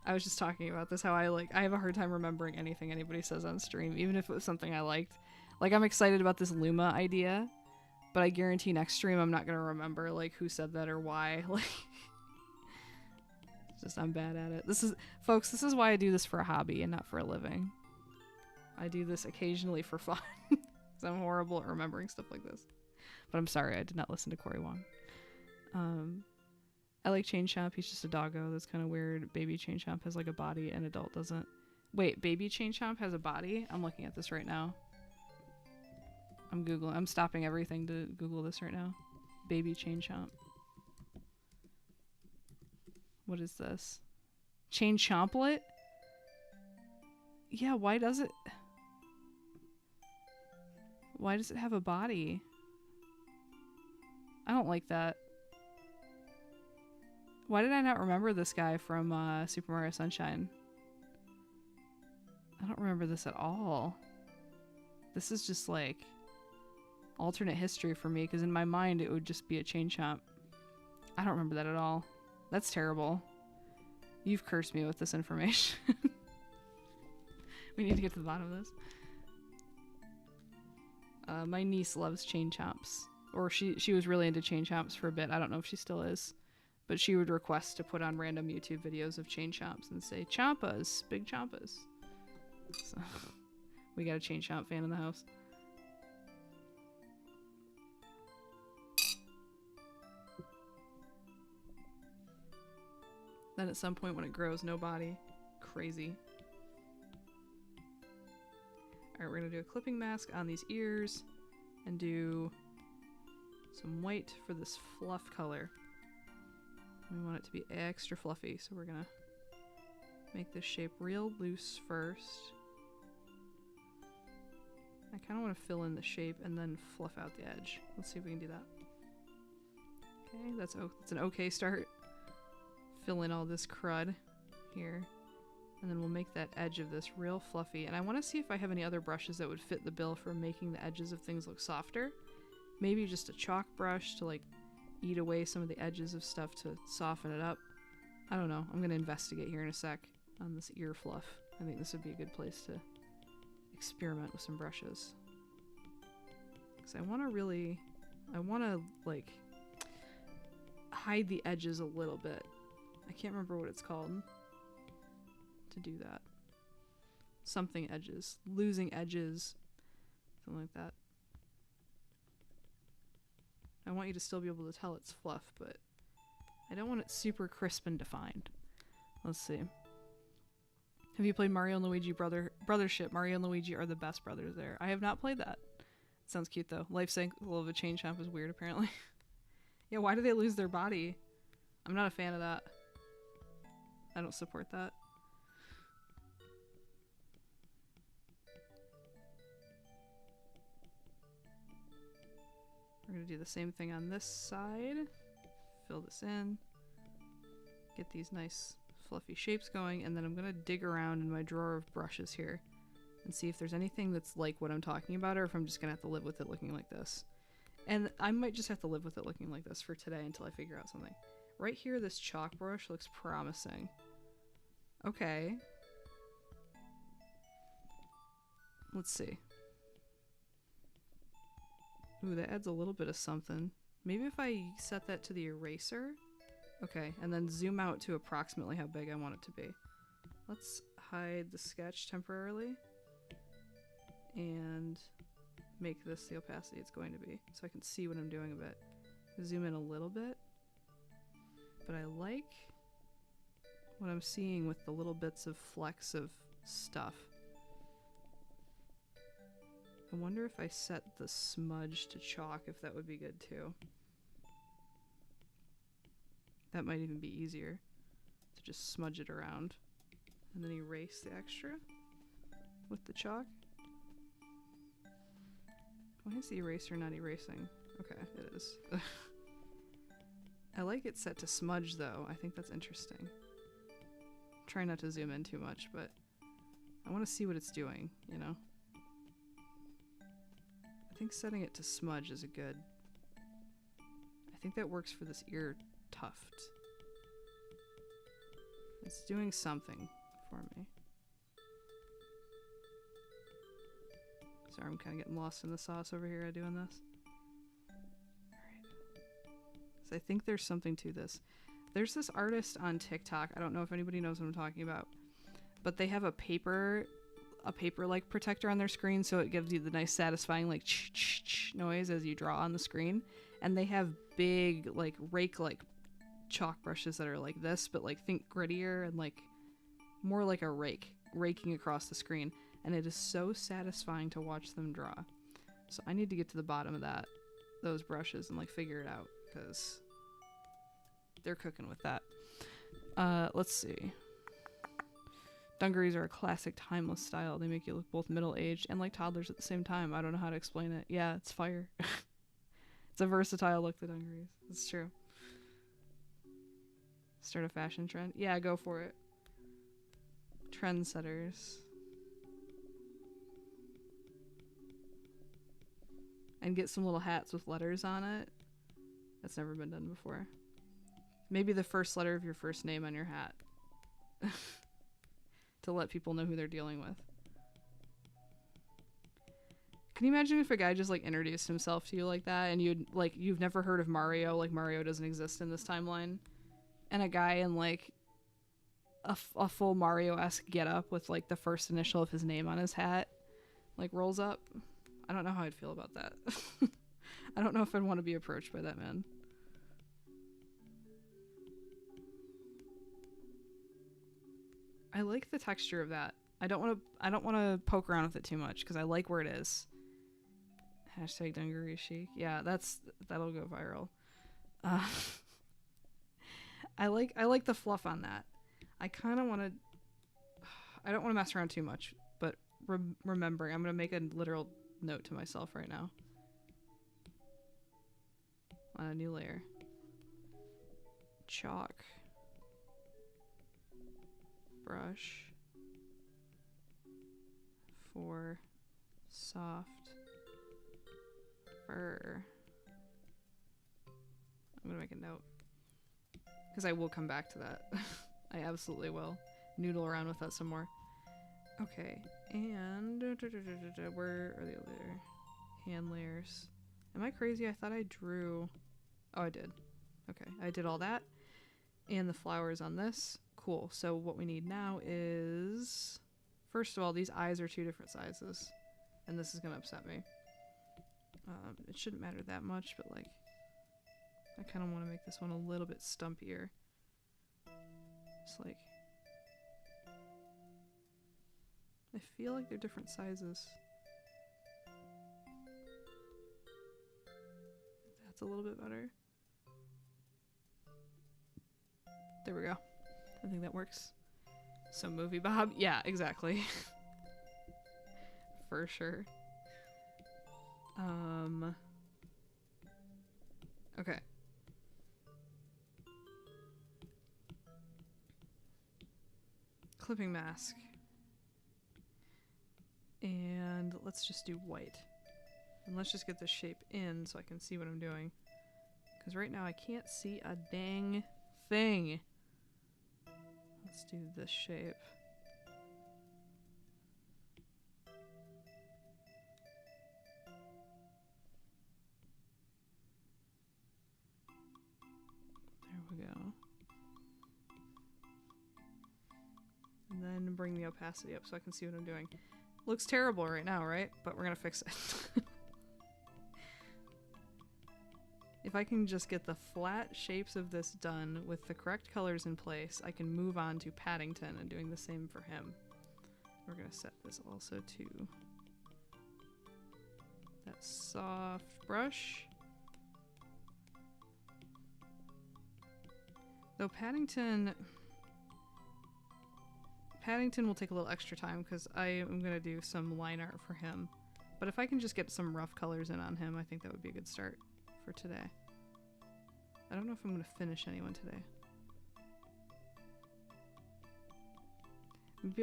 was just talking about this, how I have a hard time remembering anything anybody says on stream, even if it was something I liked. Like, I'm excited about this Luma idea, but I guarantee next stream I'm not going to remember, like, who said that or why. Like, it's just, I'm bad at it. Folks, this is why I do this for a hobby and not for a living. I do this occasionally for fun. Because I'm horrible at remembering stuff like this. But I'm sorry, I did not listen to Cory Wong. I like Chain Chomp. He's just a doggo. That's kind of weird. Baby Chain Chomp has like a body and adult doesn't. Wait, Baby Chain Chomp has a body? I'm looking at this right now. I'm Googling. I'm stopping everything to Google this right now. Baby Chain Chomp. What is this? Chain Chomplet? Yeah, why does it... Why does it have a body? I don't like that. Why did I not remember this guy from Super Mario Sunshine? I don't remember this at all. This is just like alternate history for me, because in my mind it would just be a Chain Chomp. I don't remember that at all. That's terrible. You've cursed me with this information. We need to get to the bottom of this. My niece loves Chain Chomps. Or she was really into Chain Chomps for a bit. I don't know if she still is. But she would request to put on random YouTube videos of Chain Chomps and say, Champas, big Champas. So, we got a Chain Chomp fan in the house. Then at some point when it grows, no body. Crazy. Alright, we're going to do a clipping mask on these ears and do some white for this fluff color. We want it to be extra fluffy, so we're going to make this shape real loose first. I kind of want to fill in the shape and then fluff out the edge. Let's see if we can do that. Okay, that's an okay start. Fill in all this crud here. And then we'll make that edge of this real fluffy. And I want to see if I have any other brushes that would fit the bill for making the edges of things look softer. Maybe just a chalk brush to like eat away some of the edges of stuff to soften it up. I don't know. I'm going to investigate here in a sec on this ear fluff. I think this would be a good place to experiment with some brushes. Because I want to like hide the edges a little bit. I can't remember what it's called to do that. Something edges. Losing edges. Something like that. I want you to still be able to tell it's fluff, but I don't want it super crisp and defined. Let's see. Have you played Mario and Luigi Brothership? Mario and Luigi are the best brothers there. I have not played that. Sounds cute though. Life cycle of a chain chomp is weird apparently. Yeah, why do they lose their body? I'm not a fan of that. I don't support that. We're gonna do the same thing on this side. Fill this in. Get these nice fluffy shapes going, and then I'm gonna dig around in my drawer of brushes here and see if there's anything that's like what I'm talking about, or if I'm just gonna have to live with it looking like this. And I might just have to live with it looking like this for today until I figure out something. Right here, this chalk brush looks promising. Okay. Let's see. Ooh, that adds a little bit of something. Maybe if I set that to the eraser. Okay, and then zoom out to approximately how big I want it to be. Let's hide the sketch temporarily. And make this the opacity it's going to be, so I can see what I'm doing a bit. Zoom in a little bit. But I like what I'm seeing with the little bits of flecks of stuff. I wonder if I set the smudge to chalk, if that would be good too. That might even be easier, to just smudge it around and then erase the extra with the chalk. Why is the eraser not erasing? Okay, it is. I like it set to smudge though. I think that's interesting. Try not to zoom in too much, but I want to see what it's doing, you know? I think setting it to smudge is a good... I think that works for this ear tuft. It's doing something for me. Sorry, I'm kind of getting lost in the sauce over here doing this. Alright. So I think there's something to this. There's this artist on TikTok. I don't know if anybody knows what I'm talking about. But they have a paper-like protector on their screen, so it gives you the nice satisfying like ch-ch-ch noise as you draw on the screen. And they have big like rake-like chalk brushes that are like this, but like think grittier and like more like a rake, raking across the screen. And it is so satisfying to watch them draw. So I need to get to the bottom of those brushes and like figure it out, because they're cooking with that. Let's see. Dungarees are a classic timeless style. They make you look both middle-aged and like toddlers at the same time. I don't know how to explain it. Yeah, it's fire. It's a versatile look, the dungarees. It's true. Start a fashion trend? Yeah, go for it. Trendsetters. And get some little hats with letters on it. That's never been done before. Maybe the first letter of your first name on your hat. To let people know who they're dealing with. Can you imagine if a guy just like introduced himself to you like that, and you've never heard of Mario, like Mario doesn't exist in this timeline, and a guy in like a full Mario-esque getup with like the first initial of his name on his hat like rolls up? I don't know how I'd feel about that. I don't know if I'd want to be approached by that man. I like the texture of that. I don't want to poke around with it too much because I like where it is. Hashtag dungaree chic. Yeah, that'll go viral. I like the fluff on that. I kind of want to. I don't want to mess around too much, but remembering, I'm gonna make a literal note to myself right now. On a new layer. Chalk. Brush. For soft fur. I'm gonna make a note. Because I will come back to that. I absolutely will. Noodle around with that some more. Okay, and where are the other hand layers? Am I crazy? I thought I drew... Oh, I did. Okay, I did all that. And the flowers on this. Cool, so what we need now is... First of all, these eyes are 2 different sizes. And this is going to upset me. It shouldn't matter that much, but like... I kind of want to make this one a little bit stumpier. Just like... I feel like they're different sizes. That's a little bit better. There we go. I think that works. So movie Bob? Yeah, exactly. For sure. Okay. Clipping mask. And let's just do white. And let's just get this shape in so I can see what I'm doing. Because right now I can't see a dang thing. Let's do this shape. There we go. And then bring the opacity up so I can see what I'm doing. Looks terrible right now, right? But we're gonna fix it. If I can just get the flat shapes of this done with the correct colors in place, I can move on to Paddington and doing the same for him. We're gonna set this also to that soft brush. Though Paddington will take a little extra time because I am gonna do some line art for him. But if I can just get some rough colors in on him, I think that would be a good start for today. I don't know if I'm going to finish anyone today.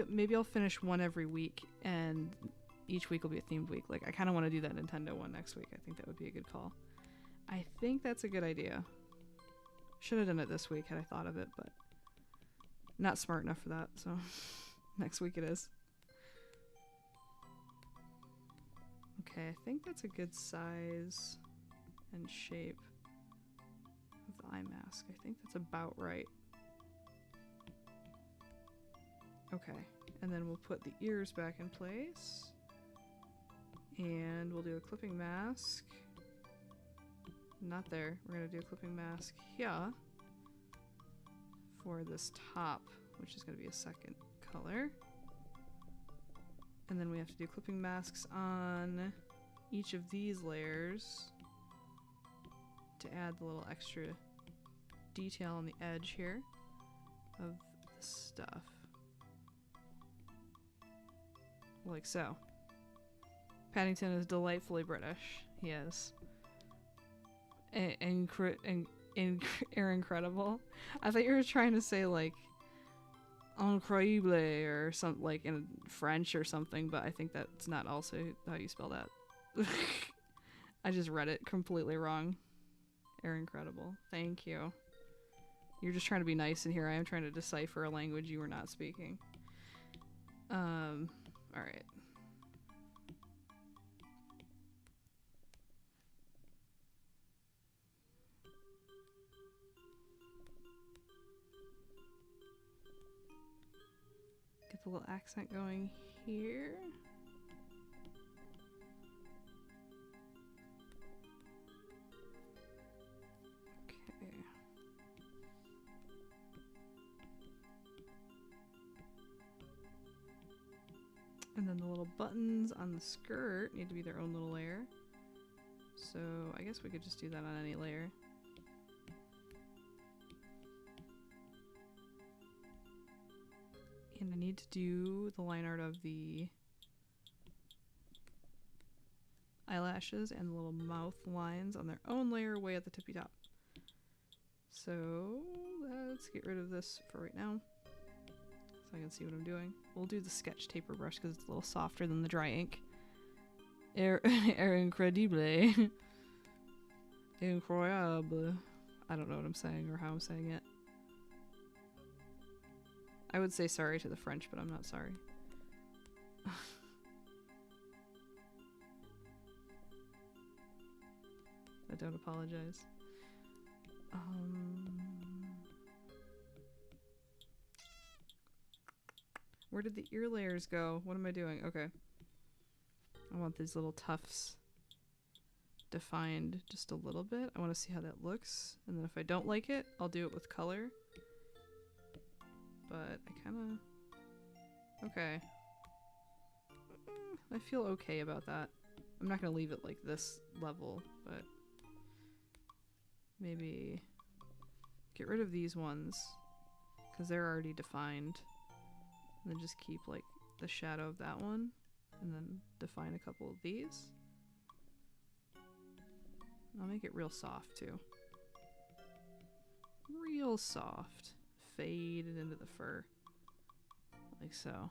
Maybe I'll finish one every week, and each week will be a themed week. Like, I kind of want to do that Nintendo one next week. I think that would be a good call. I think that's a good idea. Should have done it this week had I thought of it, but not smart enough for that, so next week it is. Okay, I think that's a good size and shape of the eye mask. I think that's about right. Okay, and then we'll put the ears back in place. And we'll do a clipping mask. Not there. We're going to do a clipping mask here for this top, which is going to be a second color. And then we have to do clipping masks on each of these layers to add the little extra detail on the edge here of the stuff. Like so. Paddington is delightfully British. He is. Incredible. I thought you were trying to say like incroyable or something like in French or something, but I think that's not also how you spell that. I just read it completely wrong. Incredible. Thank you. You're just trying to be nice, and here I am trying to decipher a language you were not speaking. Alright. Get the little accent going here. Okay. And then the little buttons on the skirt need to be their own little layer. So I guess we could just do that on any layer. And I need to do the line art of the eyelashes and the little mouth lines on their own layer way at the tippy top. So let's get rid of this for right now so I can see what I'm doing. We'll do the sketch taper brush because it's a little softer than the dry ink. Incredible. Incroyable. I don't know what I'm saying or how I'm saying it. I would say sorry to the French, but I'm not sorry. I don't apologize. Where did the ear layers go? What am I doing? Okay. I want these little tufts defined just a little bit. I want to see how that looks. And then if I don't like it, I'll do it with color. But I kind of... Okay. I feel okay about that. I'm not gonna leave it like this level, but maybe get rid of these ones because they're already defined, and then just keep like the shadow of that one, and then define a couple of these. I'll make it real soft too. Real soft. Fade it into the fur. Like so.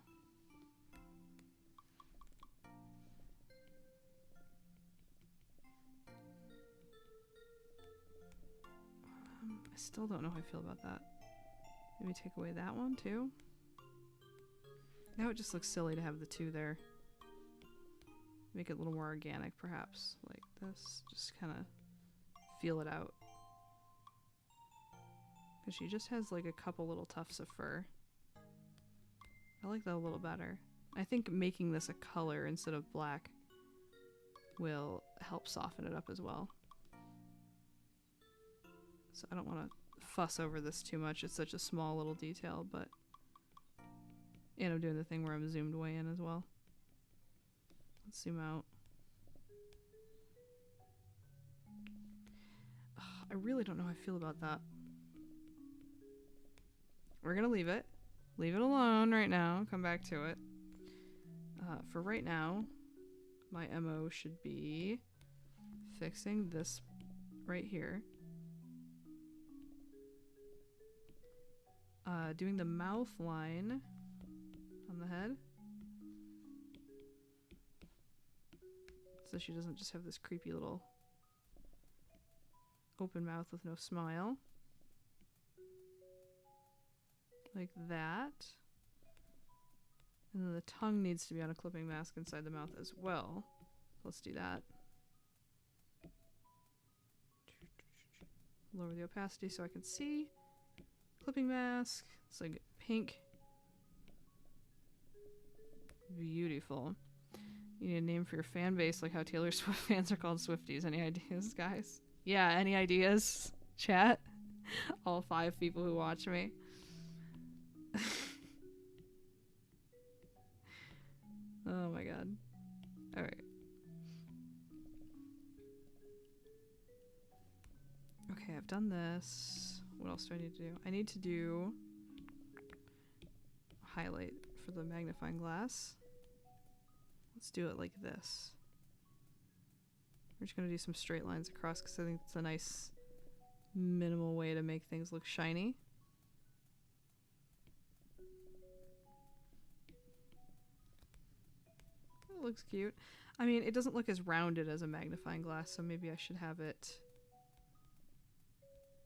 I still don't know how I feel about that. Maybe take away that one too. Now it just looks silly to have the two there. Make it a little more organic perhaps. Like this. Just kind of feel it out. Because she just has like a couple little tufts of fur. I like that a little better. I think making this a color instead of black will help soften it up as well. So I don't want to fuss over this too much. It's such a small little detail, but... And I'm doing the thing where I'm zoomed way in as well. Let's zoom out. Ugh, I really don't know how I feel about that. We're gonna leave it. Leave it alone right now. Come back to it. For right now, my MO should be fixing this right here. Doing the mouth line on the head. So she doesn't just have this creepy little open mouth with no smile. Like that. And then the tongue needs to be on a clipping mask inside the mouth as well. Let's do that. Lower the opacity so I can see. Clipping mask. It's like pink. Beautiful. You need a name for your fan base, like how Taylor Swift fans are called Swifties. Any ideas, guys? Yeah, any ideas? Chat? All 5 people who watch me. Oh my god. Alright. Okay, I've done this. What else do I need to do? I need to do a highlight for the magnifying glass. Let's do it like this. We're just going to do some straight lines across because I think it's a nice minimal way to make things look shiny. It looks cute. I mean, it doesn't look as rounded as a magnifying glass, so maybe I should have it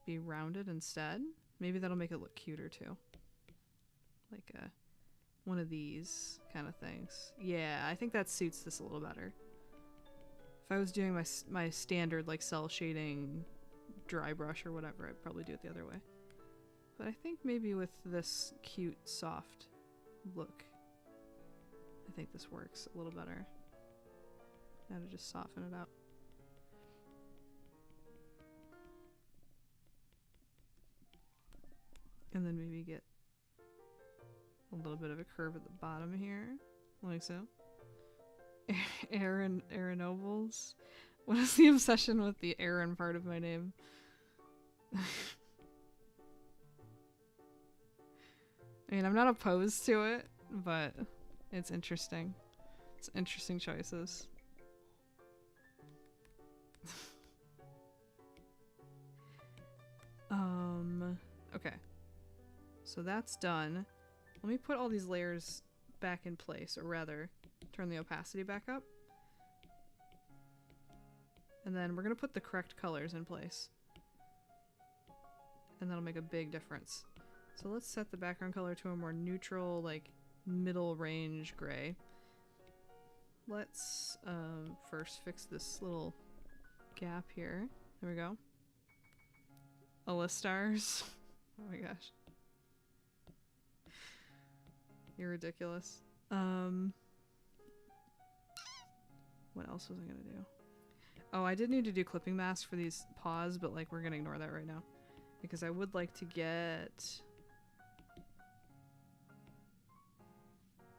be rounded instead. Maybe that'll make it look cuter too. Like one of these kind of things. Yeah, I think that suits this a little better. If I was doing my standard like cell shading dry brush or whatever, I'd probably do it the other way. But I think maybe with this cute, soft look, I think this works a little better. Now to just soften it out. And then maybe get a little bit of a curve at the bottom here, like so. Aaron Nobles. What is the obsession with the Aaron part of my name? I mean, I'm not opposed to it, but it's interesting. It's interesting choices. Okay. So that's done. Let me put all these layers back in place, or rather, turn the opacity back up. And then we're going to put the correct colors in place. And that'll make a big difference. So let's set the background color to a more neutral, like, middle range gray. Let's first fix this little gap here. There we go. Alistars. Oh my gosh. You're ridiculous. What else was I gonna do? Oh, I did need to do clipping masks for these paws, but like we're gonna ignore that right now. Because I would like to get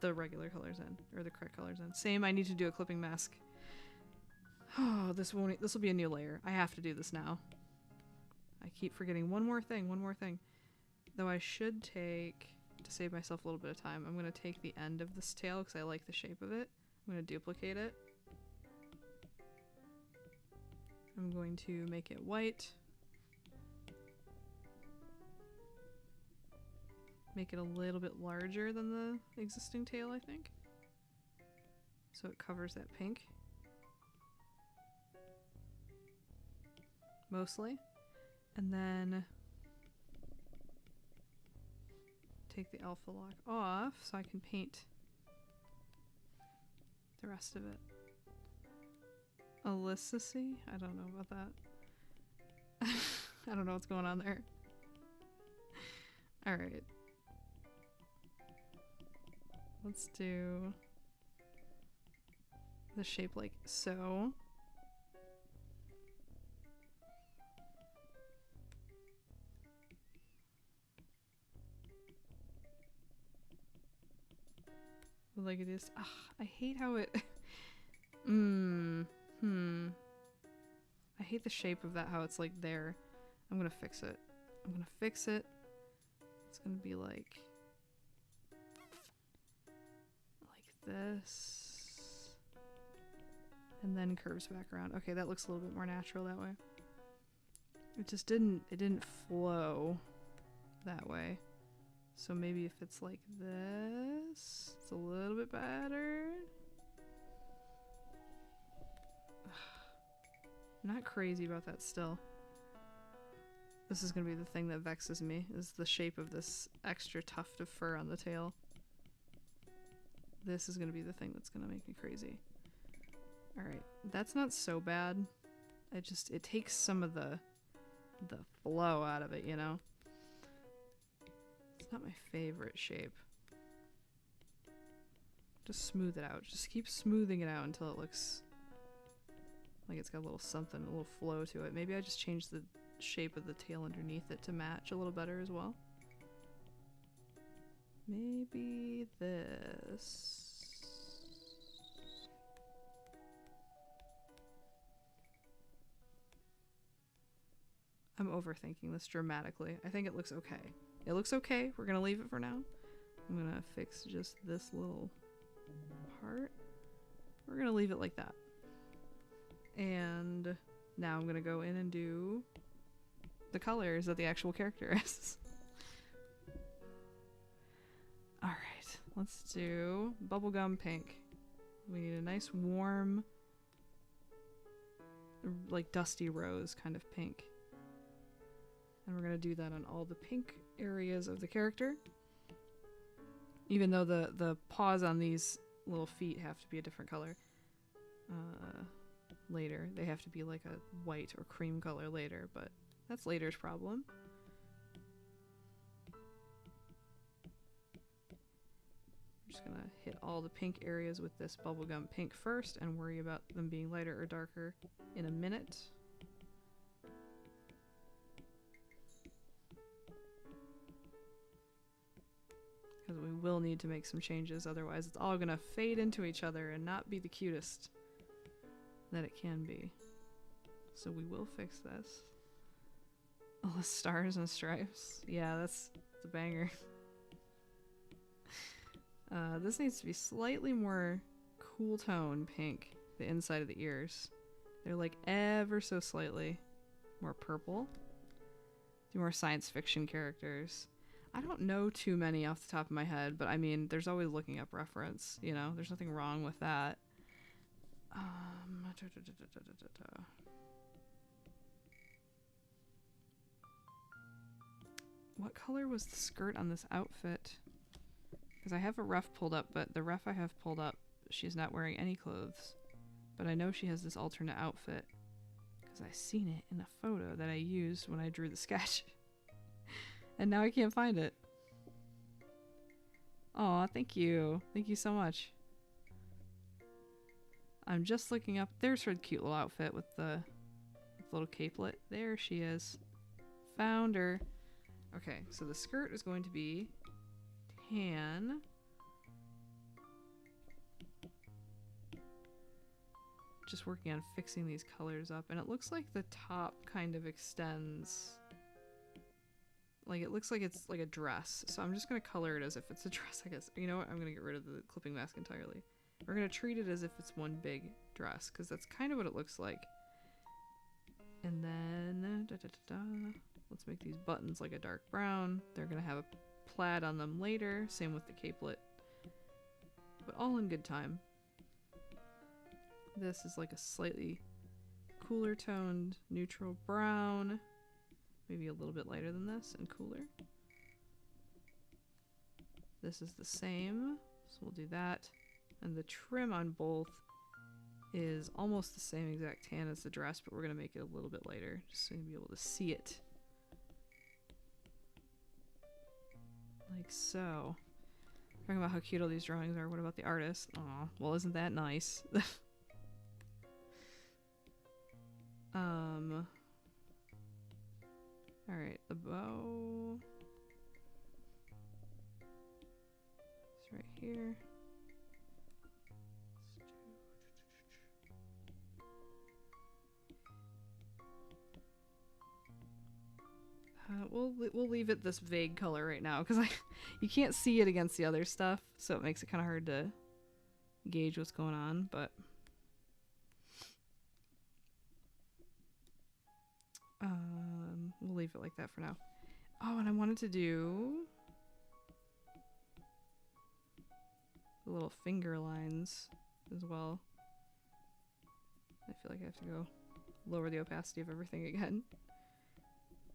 the regular colors in, or the correct colors in. Same, I need to do a clipping mask. Oh, this will be a new layer. I have to do this now. I keep forgetting one more thing. Though I should take, to save myself a little bit of time, I'm going to take the end of this tail because I like the shape of it. I'm going to duplicate it. I'm going to make it white. Make it a little bit larger than the existing tail, I think. So it covers that pink. Mostly. And then take the alpha lock off so I can paint the rest of it. Alicity? I don't know about that. I don't know what's going on there. Alright. Let's do the shape like so. Like it is. Ugh, I hate how it. I hate the shape of that, how it's like there. I'm gonna fix it. It's gonna be like this. And then curves back around. Okay, that looks a little bit more natural that way. It just didn't flow that way. So maybe if it's like this, it's a little bit better. I'm not crazy about that still. This is gonna be the thing that vexes me, is the shape of this extra tuft of fur on the tail. This is gonna be the thing that's gonna make me crazy. Alright, that's not so bad. It takes some of the flow out of it, you know? It's not my favorite shape. Just smooth it out. Just keep smoothing it out until it looks like it's got a little something, a little flow to it. Maybe I just change the shape of the tail underneath it to match a little better as well. Maybe this. I'm overthinking this dramatically. I think it looks okay. It looks okay. We're gonna leave it for now. I'm gonna fix just this little part. We're gonna leave it like that. And now I'm gonna go in and do the colors that the actual character is. Alright, let's do bubblegum pink. We need a nice warm, like dusty rose kind of pink. And we're gonna do that on all the pink areas of the character. Even though the paws on these little feet have to be a different color. Later. They have to be like a white or cream color later, but that's later's problem. I'm just gonna hit all the pink areas with this bubblegum pink first and worry about them being lighter or darker in a minute. Because we will need to make some changes, otherwise it's all gonna fade into each other and not be the cutest that it can be. So we will fix this. All the stars and stripes. Yeah, that's a banger. This needs to be slightly more cool tone pink, the inside of the ears. They're like ever so slightly more purple. Do more science fiction characters. I don't know too many off the top of my head, but I mean, there's always looking up reference, you know? There's nothing wrong with that. What color was the skirt on this outfit? Because I have a ref pulled up, but the ref I have pulled up, she's not wearing any clothes. But I know she has this alternate outfit. Because I seen it in a photo that I used when I drew the sketch. And now I can't find it. Aw, thank you. Thank you so much. I'm just looking up. There's her cute little outfit with the little capelet. There she is. Found her. Okay, so the skirt is going to be tan just working on fixing these colors up, and it looks like the top kind of extends. Like, it looks like it's like a dress, so I'm just gonna color it as if it's a dress, I guess. You know what? I'm gonna get rid of the clipping mask entirely. We're gonna treat it as if it's one big dress, because that's kind of what it looks like. And then, let's make these buttons like a dark brown. They're gonna have a plaid on them later, same with the capelet. But all in good time. This is like a slightly cooler toned neutral brown. Maybe a little bit lighter than this and cooler. This is the same, so we'll do that. And the trim on both is almost the same exact tan as the dress, but we're going to make it a little bit lighter, just so you'll be able to see it. Like so. Talking about how cute all these drawings are, what about the artist? Aw, well, isn't that nice? Alright, the bow is right here. We'll leave it this vague color right now, because you can't see it against the other stuff, so it makes it kind of hard to gauge what's going on, but we'll leave it like that for now. Oh, and I wanted to do the little finger lines as well. I feel like I have to go lower the opacity of everything again.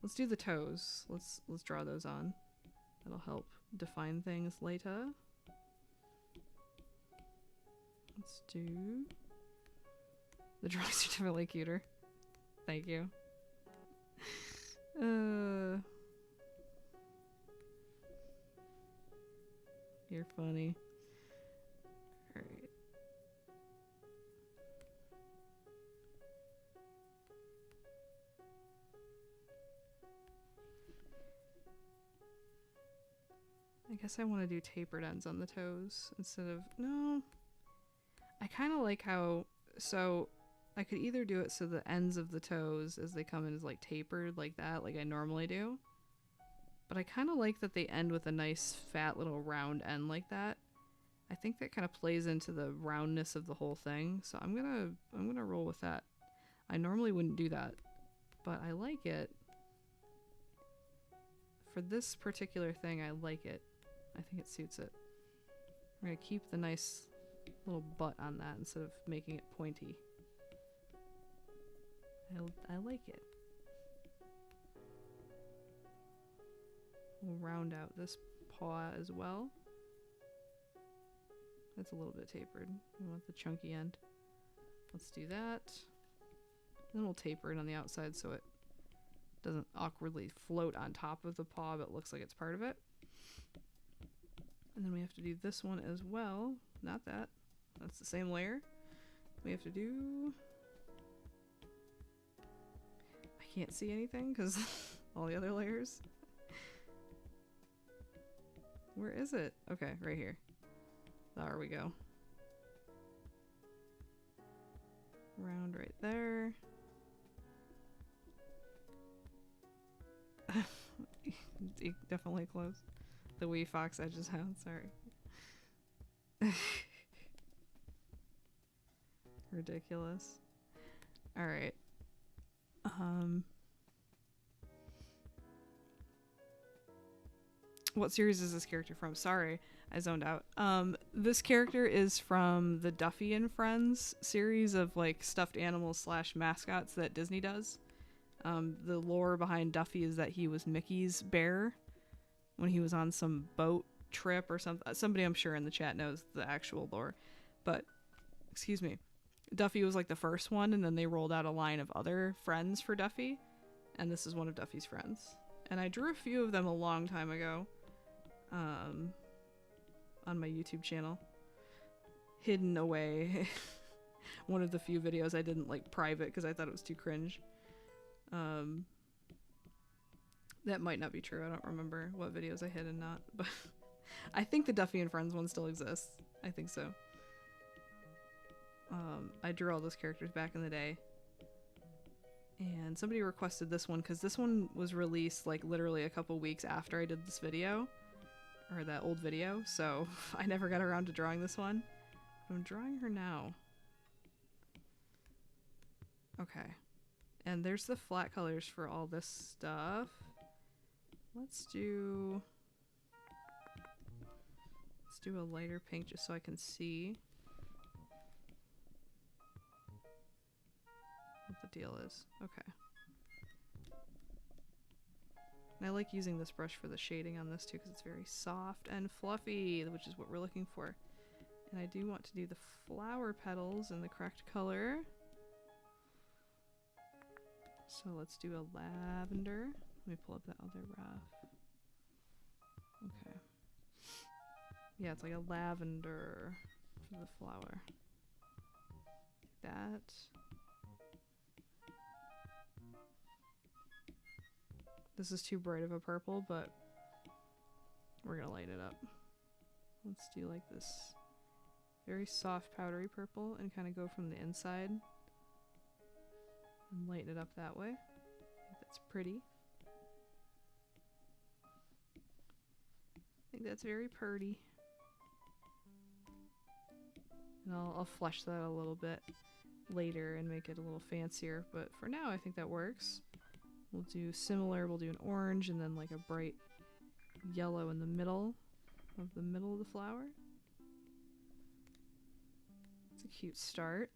Let's do the toes. Let's draw those on. That'll help define things later. Let's do... The drawings are definitely cuter. Thank you. You're funny. Alright. I guess I want to do tapered ends on the toes instead of... No. I kind of like how... So, I could either do it so the ends of the toes as they come in is like tapered like that, like I normally do. But I kind of like that they end with a nice fat little round end like that. I think that kind of plays into the roundness of the whole thing, so I'm gonna roll with that. I normally wouldn't do that, but I like it. For this particular thing, I like it. I think it suits it. We're gonna keep the nice little butt on that instead of making it pointy. I like it. We'll round out this paw as well. That's a little bit tapered. We want the chunky end. Let's do that. Then we'll taper it on the outside so it doesn't awkwardly float on top of the paw but looks like it's part of it. And then we have to do this one as well. Not that. That's the same layer. We have to do... I can't see anything because all the other layers. Where is it? Okay, right here. There we go. Round right there. Definitely close. The wee fox edges out, sorry. Ridiculous. Alright. What series is this character from? Sorry, I zoned out. This character is from the Duffy and Friends series of like stuffed animals slash mascots that Disney does. The lore behind Duffy is that he was Mickey's bear when he was on some boat trip or something. Somebody I'm sure in the chat knows the actual lore, but excuse me. Duffy was like the first one, and then they rolled out a line of other friends for Duffy, and this is one of Duffy's friends. And I drew a few of them a long time ago on my YouTube channel, hidden away. One of the few videos I didn't like private because I thought it was too cringe. That might not be true. I don't remember what videos I hid and not, but I think the Duffy and Friends one still exists. I think so. I drew all those characters back in the day. And somebody requested this one because this one was released like literally a couple weeks after I did this video. Or that old video. So I never got around to drawing this one. I'm drawing her now. Okay. And there's the flat colors for all this stuff. Let's do a lighter pink just so I can see what the deal is. Okay. And I like using this brush for the shading on this too because it's very soft and fluffy, which is what we're looking for. And I do want to do the flower petals in the correct color. So let's do a lavender. Let me pull up that other rough. Okay. Yeah, it's like a lavender for the flower. Like that. This is too bright of a purple, but we're gonna light it up. Let's do like this very soft powdery purple and kind of go from the inside and lighten it up that way. I think that's pretty. I think that's very pretty. And I'll flesh that a little bit later and make it a little fancier, but for now I think that works. We'll do similar, we'll do an orange and then like a bright yellow in the middle of the flower. It's a cute start.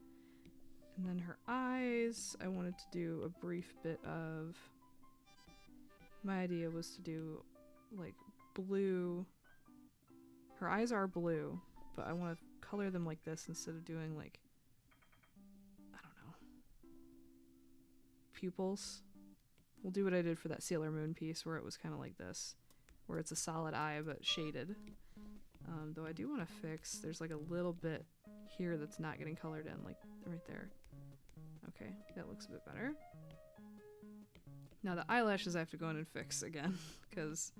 And then her eyes, I wanted to do a brief bit of, my idea was to do like blue. Her eyes are blue, but I want to color them like this instead of doing like, I don't know, pupils. We'll do what I did for that Sailor Moon piece where it was kind of like this, where it's a solid eye but shaded. Though I do want to fix, there's like a little bit here that's not getting colored in, like right there. Okay, that looks a bit better. Now the eyelashes I have to go in and fix again because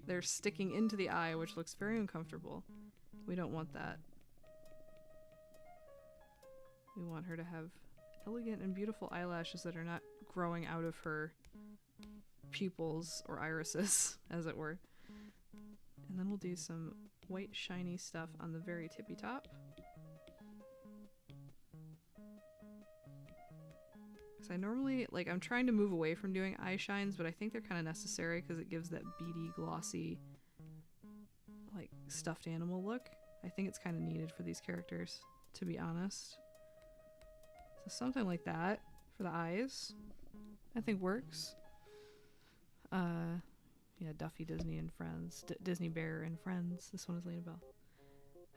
they're sticking into the eye, which looks very uncomfortable. We don't want that. We want her to have elegant and beautiful eyelashes that are not growing out of her pupils or irises, as it were. And then we'll do some white shiny stuff on the very tippy top. Because I normally, like, I'm trying to move away from doing eye shines, but I think they're kind of necessary because it gives that beady, glossy, like, stuffed animal look. I think it's kind of needed for these characters, to be honest. So something like that for the eyes, I think works. Yeah, Duffy, Disney, and Friends. Disney Bear and Friends. This one is Lena Bell.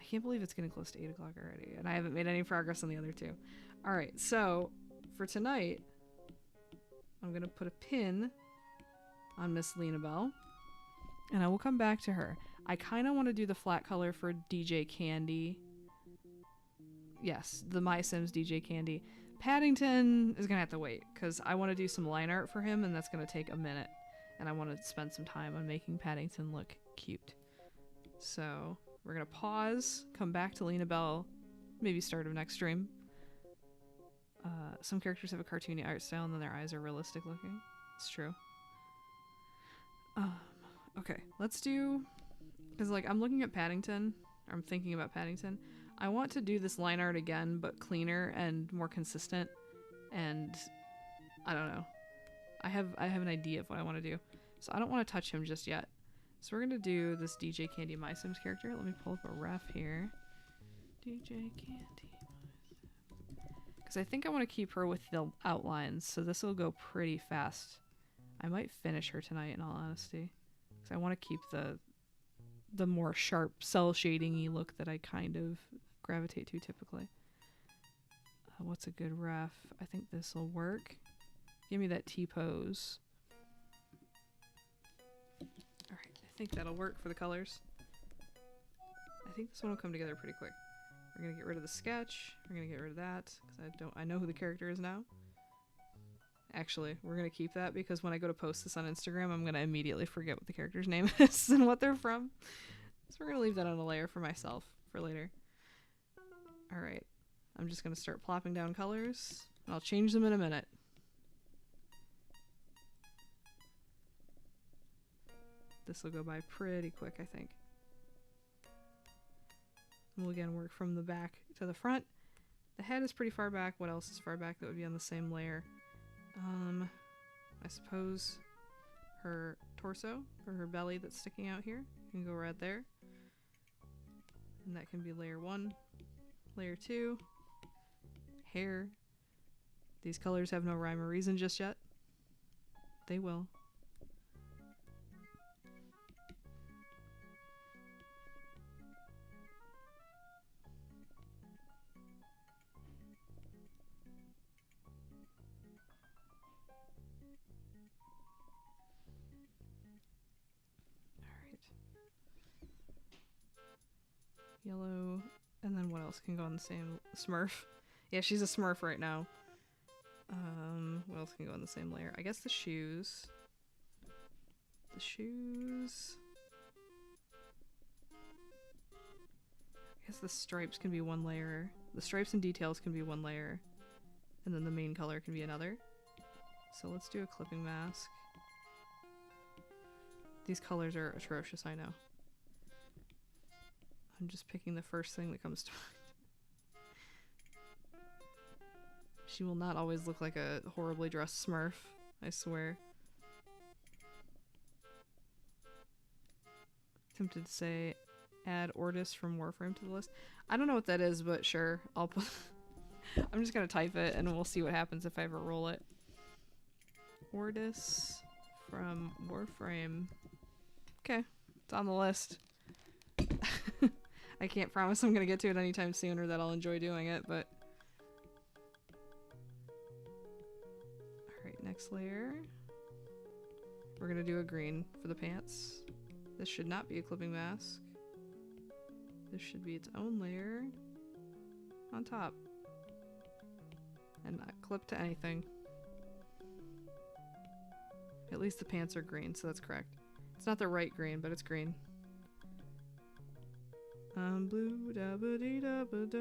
I can't believe it's getting close to 8 o'clock already, and I haven't made any progress on the other two. Alright, so for tonight, I'm going to put a pin on Miss Lena Bell, and I will come back to her. I kind of want to do the flat color for DJ Candy. Yes, the My Sims DJ Candy. Paddington is going to have to wait, because I want to do some line art for him, and that's going to take a minute. And I want to spend some time on making Paddington look cute. So we're going to pause, come back to Lena Bell, maybe start of next stream. Some characters have a cartoony art style and then their eyes are realistic looking. It's true. Okay, let's do... Because like I'm looking at Paddington, or I'm thinking about Paddington. I want to do this line art again, but cleaner and more consistent. And I don't know. I have an idea of what I want to do. So I don't want to touch him just yet. So we're going to do this DJ Candy My Sims character. Let me pull up a ref here. DJ Candy My Sims. Because I think I want to keep her with the outlines. So this will go pretty fast. I might finish her tonight in all honesty. Because I want to keep the more sharp cell shading-y look that I kind of gravitate to typically. What's a good ref? I think this will work. Give me that T-pose. Alright, I think that'll work for the colors. I think this one will come together pretty quick. We're gonna get rid of the sketch. We're gonna get rid of that, because I know who the character is now. Actually, we're gonna keep that, because when I go to post this on Instagram, I'm gonna immediately forget what the character's name is and what they're from. So we're gonna leave that on a layer for myself for later. Alright. I'm just going to start plopping down colors, and I'll change them in a minute. This will go by pretty quick, I think. And we'll again work from the back to the front. The head is pretty far back. What else is far back that would be on the same layer? I suppose her torso, or her belly that's sticking out here, can go right there. And that can be layer 1. Layer 2. Hair. These colors have no rhyme or reason just yet. They will. Yellow, and then what else can go on the same Smurf? Yeah, she's a Smurf right now. What else can go on the same layer? I guess the shoes. The shoes. I guess the stripes can be one layer. The stripes and details can be one layer. And then the main color can be another. So let's do a clipping mask. These colors are atrocious, I know. I'm just picking the first thing that comes to mind. She will not always look like a horribly dressed Smurf, I swear. Tempted to say add Ordis from Warframe to the list. I don't know what that is, but sure, I'll put I'm just gonna type it and we'll see what happens if I ever roll it. Ordis from Warframe. Okay, it's on the list. I can't promise I'm gonna get to it anytime soon or that I'll enjoy doing it, but... Alright, next layer. We're gonna do a green for the pants. This should not be a clipping mask. This should be its own layer on top. And not clip to anything. At least the pants are green, so that's correct. It's not the right green, but it's green. I'm blue, da ba dee da ba da.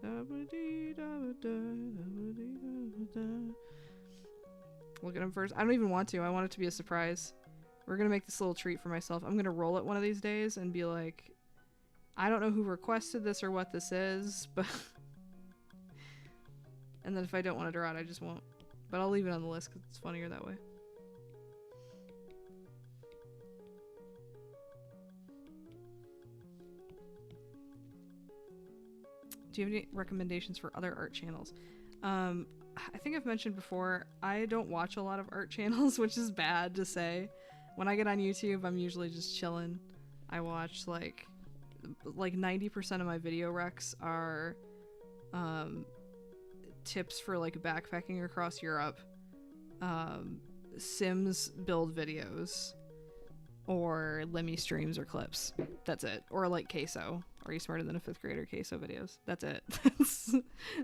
Da ba dee da ba da. Da ba dee da ba da. Look at him first. I don't even want to. I want it to be a surprise. We're gonna make this little treat for myself. I'm gonna roll it one of these days and be like, I don't know who requested this or what this is, but... And then if I don't want to draw it, I just won't. But I'll leave it on the list because it's funnier that way. Do you have any recommendations for other art channels? I think I've mentioned before, I don't watch a lot of art channels, which is bad to say. When I get on YouTube, I'm usually just chilling. I watch like 90% of my video recs are tips for like backpacking across Europe, Sims build videos, or Lemmy streams or clips. That's it. Or like Queso. Are you smarter than a 5th grader? Queso videos. That's it.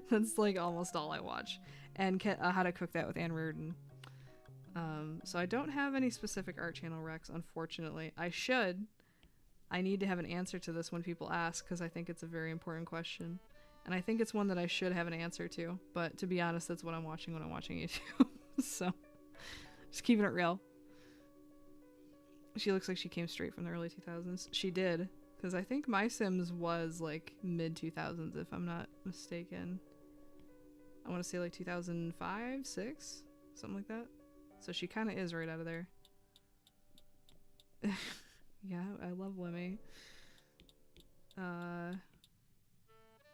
That's like almost all I watch. And how to cook that with Anne Reardon. So I don't have any specific art channel recs, unfortunately. I should. I need to have an answer to this when people ask, because I think it's a very important question. And I think it's one that I should have an answer to. But to be honest, that's what I'm watching when I'm watching YouTube. So, just keeping it real. She looks like she came straight from the early 2000s. She did. Because I think My Sims was like mid-2000s, if I'm not mistaken. I want to say like 2005, 6? Something like that. So she kind of is right out of there. Yeah, I love Lemmy.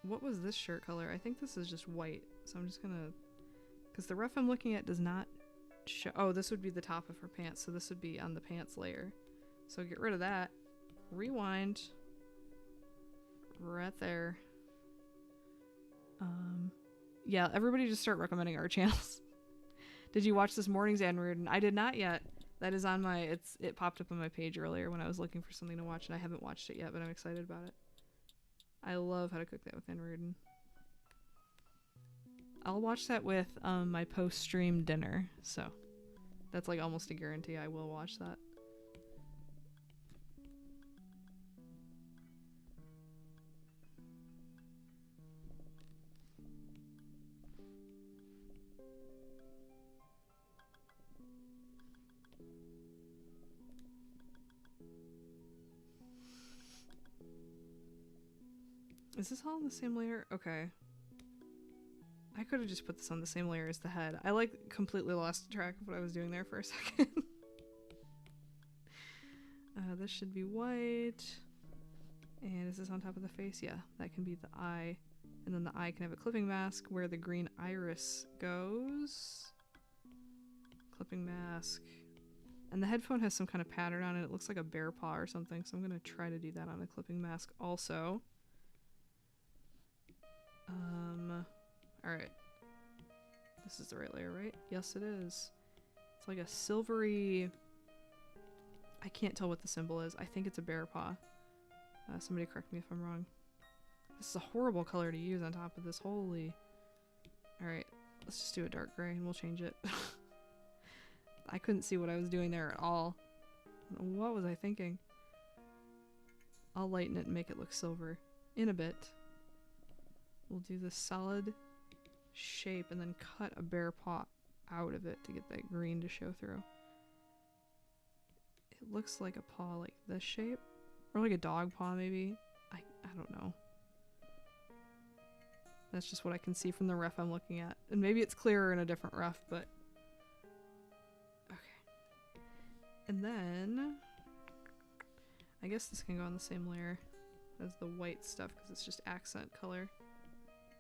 What was this shirt color? I think this is just white. So I'm just gonna... Because the ref I'm looking at does not show... Oh, this would be the top of her pants. So this would be on the pants layer. So get rid of that. Rewind. Right there. Yeah, everybody just start recommending art channels. Did you watch this morning's Anne Reardon? I did not yet. That is on my... It popped up on my page earlier when I was looking for something to watch, and I haven't watched it yet, but I'm excited about it. I love how to cook that with Anne Reardon. I'll watch that with my post-stream dinner, so that's like almost a guarantee I will watch that. Is this all on the same layer? Okay. I could have just put this on the same layer as the head. I like completely lost track of what I was doing there for a second. This should be white. And is this on top of the face? Yeah, that can be the eye. And then the eye can have a clipping mask where the green iris goes. Clipping mask. And the headphone has some kind of pattern on it. It looks like a bear paw or something. So I'm going to try to do that on a clipping mask also. Alright. This is the right layer, right? Yes, it is. It's like a silvery... I can't tell what the symbol is. I think it's a bear paw. Somebody correct me if I'm wrong. This is a horrible color to use on top of this. Holy... Alright, let's just do a dark gray and we'll change it. I couldn't see what I was doing there at all. What was I thinking? I'll lighten it and make it look silver in a bit. We'll do this solid shape and then cut a bear paw out of it to get that green to show through. It looks like a paw like this shape. Or like a dog paw maybe. I don't know. That's just what I can see from the ref I'm looking at. And maybe it's clearer in a different ref, but... Okay. And then... I guess this can go on the same layer as the white stuff because it's just accent color.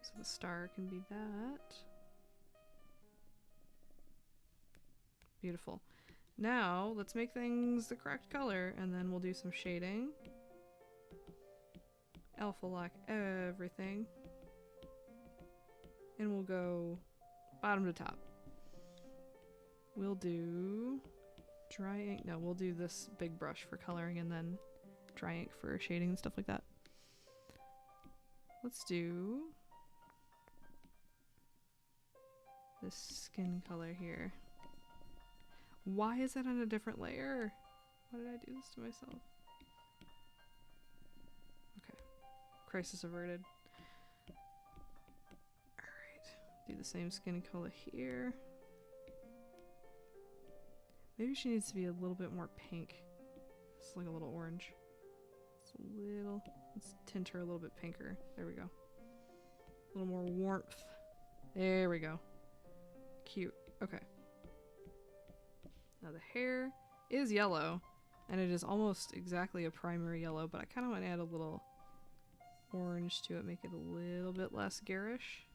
So the star can be that. Beautiful. Now, let's make things the correct color, and then we'll do some shading. Alpha lock everything. And we'll go bottom to top. We'll do dry ink. No, we'll do this big brush for coloring and then dry ink for shading and stuff like that. Let's do this skin color here. Why is that on a different layer? Why did I do this to myself? Okay. Crisis averted. Alright. Do the same skin color here. Maybe she needs to be a little bit more pink. It's like a little orange. It's a little... Let's tint her a little bit pinker. There we go. A little more warmth. There we go. Cute. Okay. Now the hair is yellow, and it is almost exactly a primary yellow, but I kind of want to add a little orange to it, make it a little bit less garish,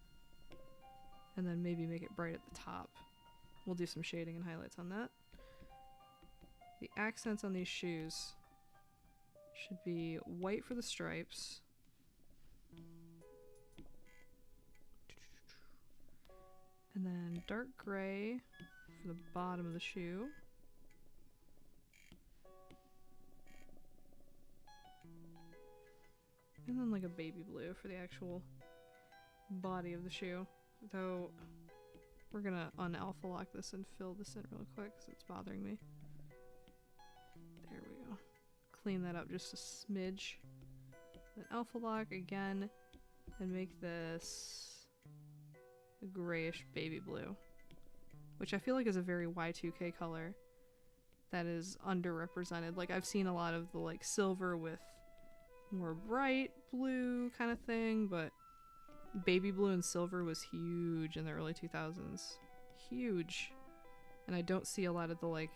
and then maybe make it bright at the top. We'll do some shading and highlights on that. The accents on these shoes should be white for the stripes. And then dark gray for the bottom of the shoe. And then like a baby blue for the actual body of the shoe. Though we're gonna un-alpha lock this and fill this in real quick because it's bothering me. There we go. Clean that up just a smidge. Then alpha lock again and make this a grayish baby blue, which I feel like is a very Y2K color that is underrepresented. Like I've seen a lot of the like silver with more bright blue kind of thing, but baby blue and silver was huge in the early 2000s. Huge. And I don't see a lot of the like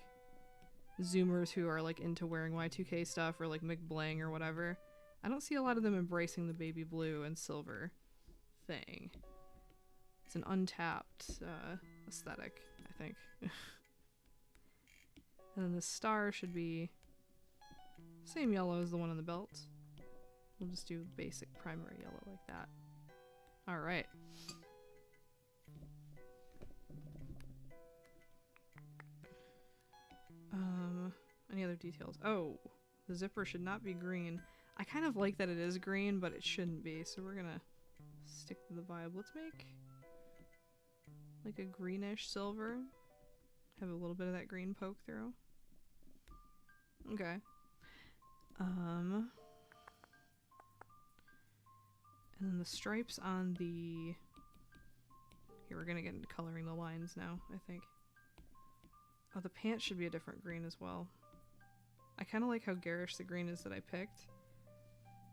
Zoomers who are like into wearing Y2K stuff or like McBling or whatever. I don't see a lot of them embracing the baby blue and silver thing. It's an untapped aesthetic, I think. And then the star should be same yellow as the one on the belt. We'll just do basic primary yellow like that. Alright. Any other details? Oh, the zipper should not be green. I kind of like that it is green, but it shouldn't be, so we're gonna stick to the vibe. Let's make like a greenish silver. Have a little bit of that green poke through. Okay. And then the stripes on the... Here, we're gonna get into coloring the lines now, I think. Oh, the pants should be a different green as well. I kind of like how garish the green is that I picked.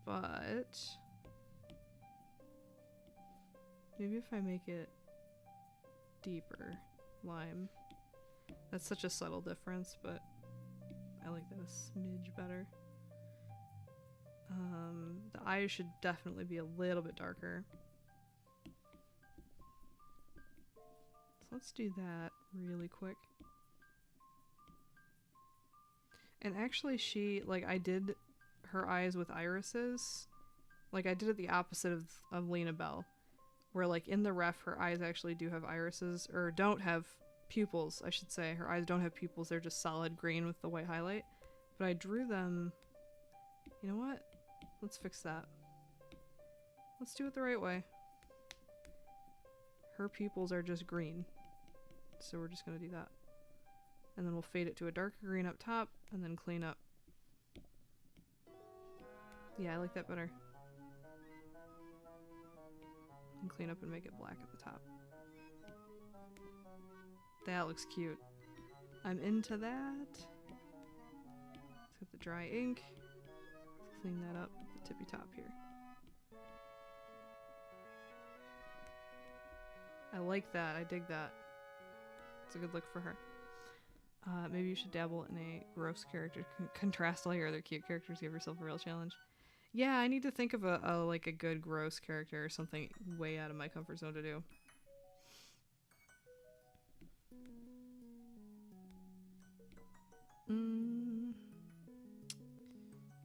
But... Maybe if I make it deeper lime. That's such a subtle difference, but I like that a smidge better. The eyes should definitely be a little bit darker. So let's do that really quick. And actually I did her eyes with irises. Like I did it the opposite of Lena Bell. Where like in the ref her eyes actually do have irises, or don't have pupils, I should say. Her eyes don't have pupils, they're just solid green with the white highlight. But I drew them... You know what? Let's fix that. Let's do it the right way. Her pupils are just green. So we're just gonna do that. And then we'll fade it to a darker green up top, and then clean up. Yeah, I like that better. And clean up and make it black at the top. That looks cute. I'm into that. Let's get the dry ink. Let's clean that up at the tippy top here. I like that. I dig that. It's a good look for her. Maybe you should dabble in a gross character. Contrast all your other cute characters. Give yourself a real challenge. Yeah, I need to think of a good gross character or something way out of my comfort zone to do.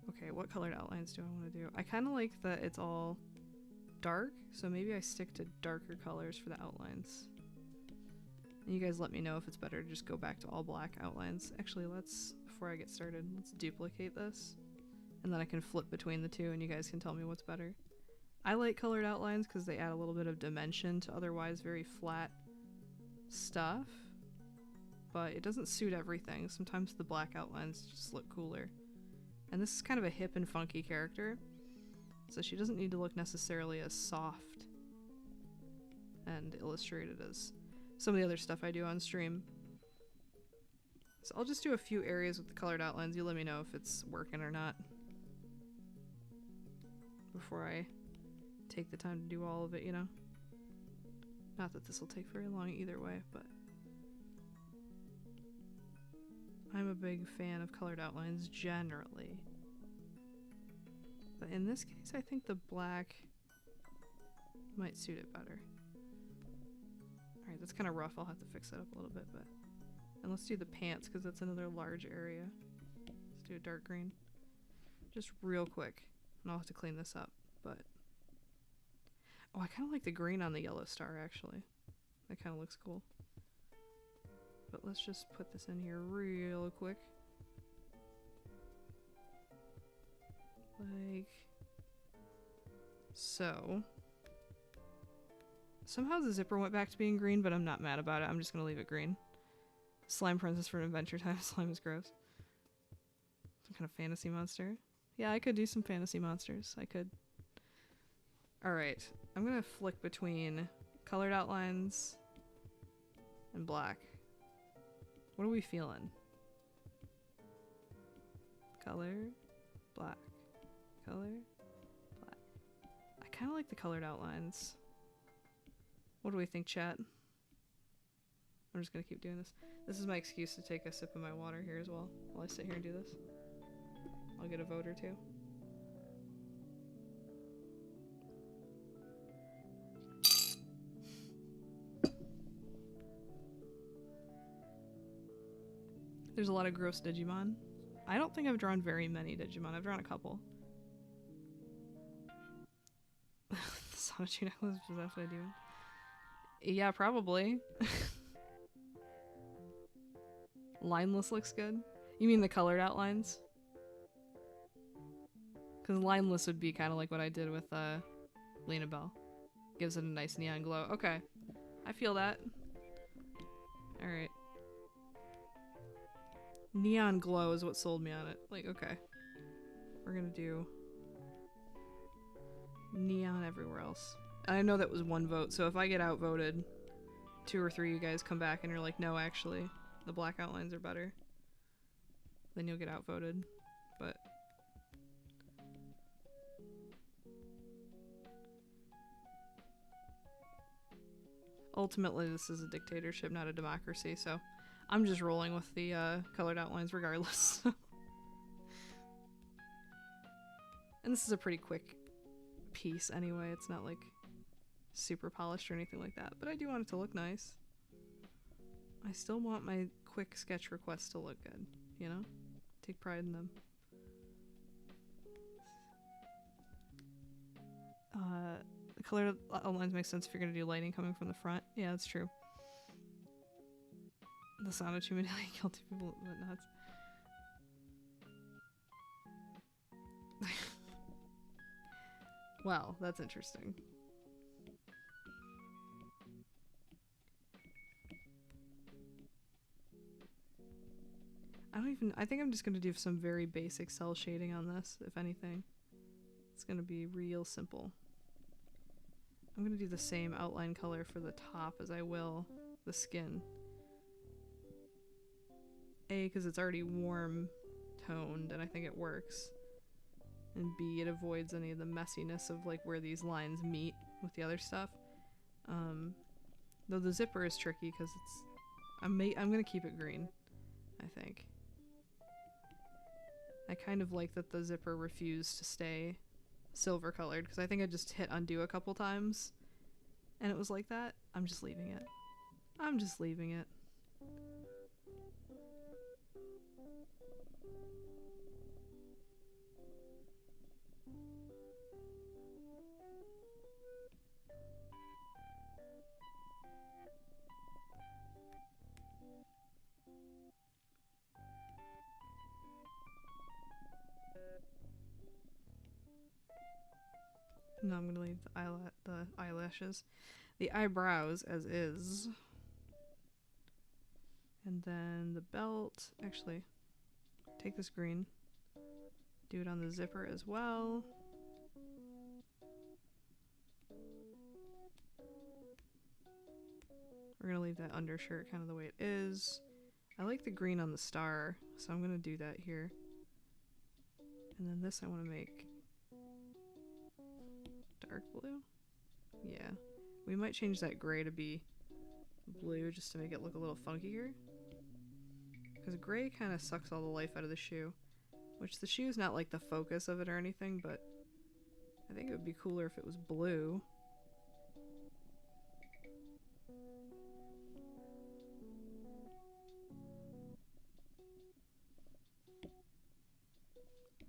Okay, what colored outlines do I want to do? I kind of like that it's all dark, so maybe I stick to darker colors for the outlines. And you guys let me know if it's better to just go back to all black outlines. Actually, before I get started, let's duplicate this. And then I can flip between the two and you guys can tell me what's better. I like colored outlines because they add a little bit of dimension to otherwise very flat stuff. But it doesn't suit everything. Sometimes the black outlines just look cooler. And this is kind of a hip and funky character. So she doesn't need to look necessarily as soft and illustrated as some of the other stuff I do on stream. So I'll just do a few areas with the colored outlines. You let me know if it's working or not before I take the time to do all of it, you know? Not that this will take very long either way, but I'm a big fan of colored outlines generally. But in this case, I think the black might suit it better. Alright, that's kind of rough. I'll have to fix that up a little bit, but... And let's do the pants, because that's another large area. Let's do a dark green. Just real quick. And I'll have to clean this up, but... Oh, I kind of like the green on the yellow star, actually. That kind of looks cool. But let's just put this in here real quick. Like... So... Somehow the zipper went back to being green, but I'm not mad about it. I'm just gonna leave it green. Slime Princess for Adventure Time. Slime is gross. Some kind of fantasy monster. Yeah, I could do some fantasy monsters. I could. Alright. I'm gonna flick between colored outlines and black. What are we feeling? Color, black, color, black. I kind of like the colored outlines. What do we think, chat? I'm just gonna keep doing this. This is my excuse to take a sip of my water here as well while I sit here and do this. I'll get a vote or two. There's a lot of gross Digimon. I don't think I've drawn very many Digimon. I've drawn a couple. The Sonichu necklace, is that what I do? Yeah, probably. Lineless looks good. You mean the colored outlines? Because lineless would be kind of like what I did with Lena Bell. Gives it a nice neon glow. Okay. I feel that. Alright. Neon glow is what sold me on it. Like, okay. We're gonna do neon everywhere else. And I know that was one vote, so if I get outvoted, 2 or 3 of you guys come back and you're like, no, actually, the black outlines are better, then you'll get outvoted. But ultimately this is a dictatorship, not a democracy, so I'm just rolling with the colored outlines regardless. And this is a pretty quick piece anyway. It's not like super polished or anything like that, but I do want it to look nice. I still want my quick sketch requests to look good, you know? Take pride in them. The colored outlines make sense if you're gonna do lighting coming from the front. Yeah, that's true. The sound of human killed 2 people went nuts. Well, that's interesting. I think I'm just gonna do some very basic cell shading on this, if anything. It's gonna be real simple. I'm gonna do the same outline color for the top as I will the skin. A, because it's already warm toned and I think it works. And B, it avoids any of the messiness of like where these lines meet with the other stuff. Though the zipper is tricky because it's... I'm gonna keep it green, I think. I kind of like that the zipper refused to stay silver colored because I think I just hit undo a couple times and it was like that. I'm just leaving it. I'm just leaving it. No, I'm gonna leave the eyelashes. The eyebrows as is. And then the belt, actually, take this green. Do it on the zipper as well. We're gonna leave that undershirt kind of the way it is. I like the green on the star, so I'm gonna do that here. And then this I want to make dark blue. Yeah, we might change that gray to be blue just to make it look a little funkier. Because gray kind of sucks all the life out of the shoe. Which the shoe is not like the focus of it or anything, but I think it would be cooler if it was blue.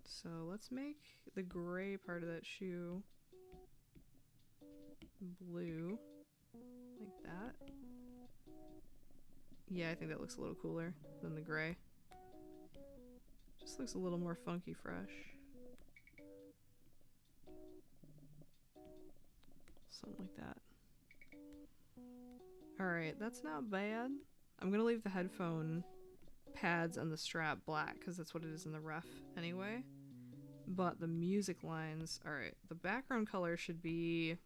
So let's make the gray part of that shoe blue, like that. Yeah, I think that looks a little cooler than the gray. Just looks a little more funky fresh. Something like that. Alright, that's not bad. I'm gonna leave the headphone pads and the strap black because that's what it is in the ref anyway. But the music lines, alright, the background color should be...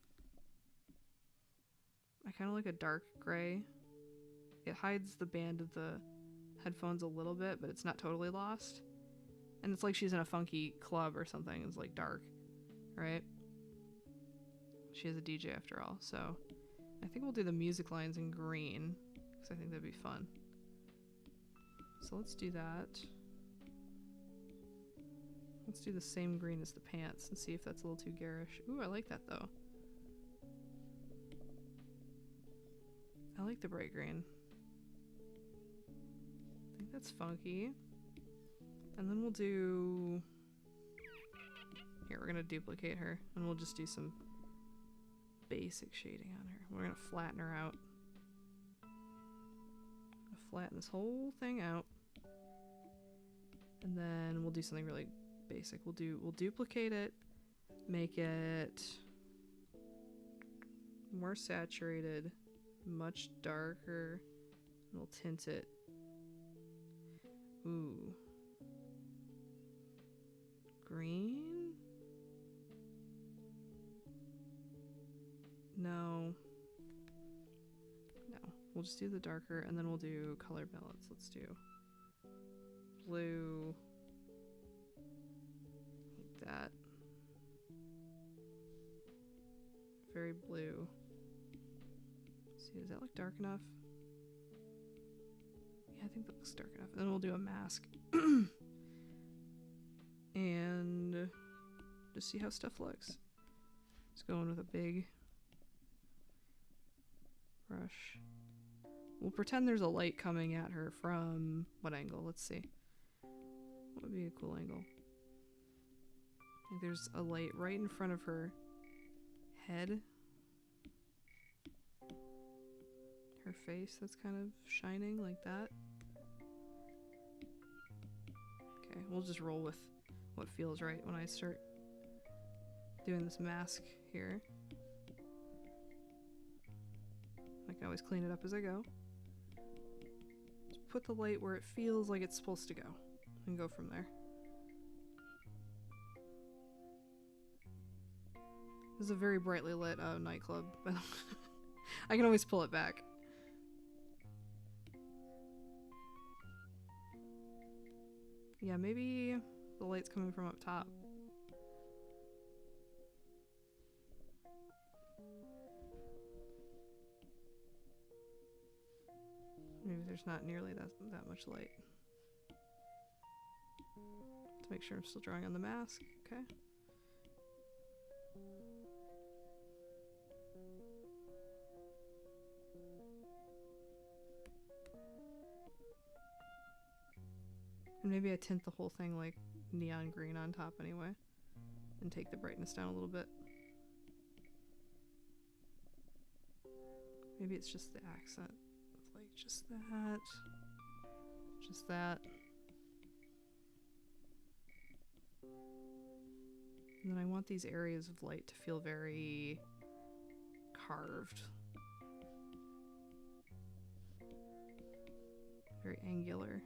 I kind of like a dark gray. It hides the band of the headphones a little bit, but it's not totally lost. And it's like she's in a funky club or something. It's like dark, right? She is a DJ after all, so I think we'll do the music lines in green because I think that'd be fun. So let's do that. Let's do the same green as the pants and see if that's a little too garish. Ooh, I like that though. I like the bright green. I think that's funky. And then we'll do... Here, we're gonna duplicate her and we'll just do some basic shading on her. We're gonna flatten her out. Flatten this whole thing out. And then we'll do something really basic. We'll duplicate it, make it more saturated, much darker, and we'll tint it. Ooh. Green? No. No. We'll just do the darker and then we'll do color palettes. Let's do blue. Like that. Very blue. Let's see See, does that look dark enough? Yeah, I think that looks dark enough. And then we'll do a mask. And just see how stuff looks. Just going with a big brush. We'll pretend there's a light coming at her from what angle? Let's see. What would be a cool angle? I think there's a light right in front of her head. Her face that's kind of shining like that. Okay, we'll just roll with what feels right when I start doing this mask here. I can always clean it up as I go. Just put the light where it feels like it's supposed to go and go from there. This is a very brightly lit nightclub, but I can always pull it back. Yeah, maybe the light's coming from up top. Maybe there's not nearly that much light. To make sure I'm still drawing on the mask, okay. And maybe I tint the whole thing like neon green on top anyway. And take the brightness down a little bit. Maybe it's just the accent. It's like just that. Just that. And then I want these areas of light to feel very carved. Very angular.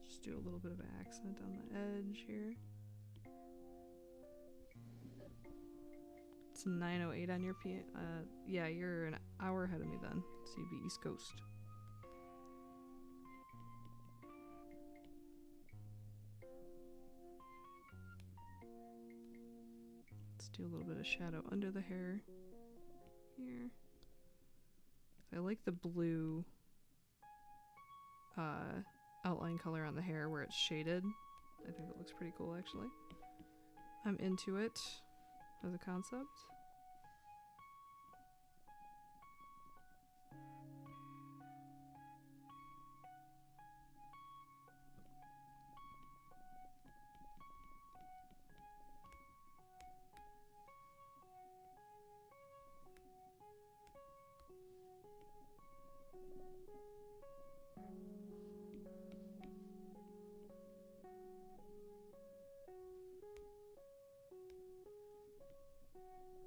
Just do a little bit of accent on the edge here. It's 9:08 on your yeah, you're an hour ahead of me then, so you'd be East Coast. Let's do a little bit of shadow under the hair here. I like the blue outline color on the hair where it's shaded. I think it looks pretty cool actually. I'm into it as a concept.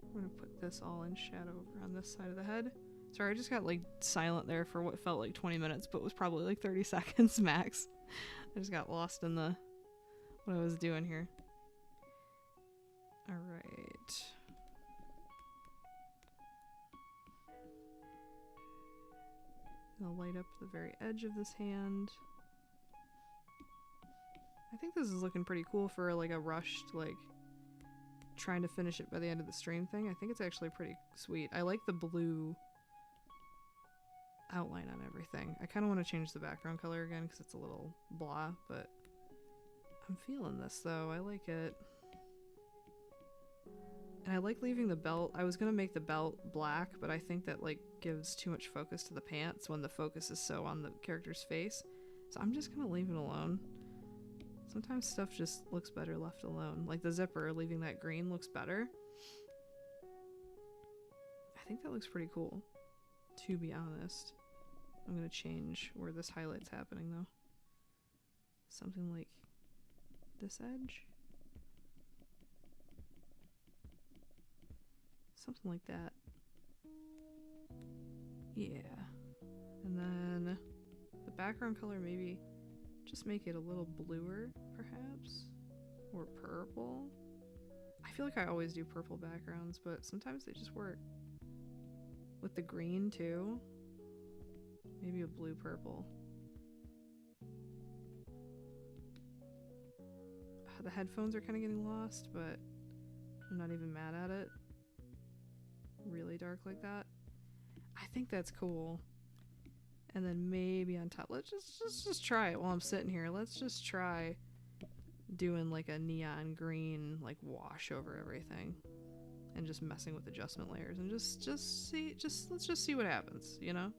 I'm gonna put this all in shadow over on this side of the head. Sorry, I just got like silent there for what felt like 20 minutes, but was probably like 30 seconds max. I just got lost in the what I was doing here. All right. I'll light up the very edge of this hand. I think this is looking pretty cool for like a rushed like trying to finish it by the end of the stream thing. I think it's actually pretty sweet. I like the blue outline on everything. I kind of want to change the background color again because it's a little blah, but I'm feeling this though. I like it. And I like leaving the belt. I was going to make the belt black, but I think that like gives too much focus to the pants when the focus is so on the character's face. So I'm just going to leave it alone. Sometimes stuff just looks better left alone. Like the zipper, leaving that green looks better. I think that looks pretty cool, to be honest. I'm going to change where this highlight's happening though. Something like this edge. Something like that. Yeah. And then the background color, maybe just make it a little bluer, perhaps? Or purple? I feel like I always do purple backgrounds, but sometimes they just work. With the green, too. Maybe a blue-purple. The headphones are kind of getting lost, but I'm not even mad at it. Really dark like that. I think that's cool. And then maybe on top, let's just try it while I'm sitting here. Let's just try doing like a neon green like wash over everything and just messing with adjustment layers and let's just see what happens, you know?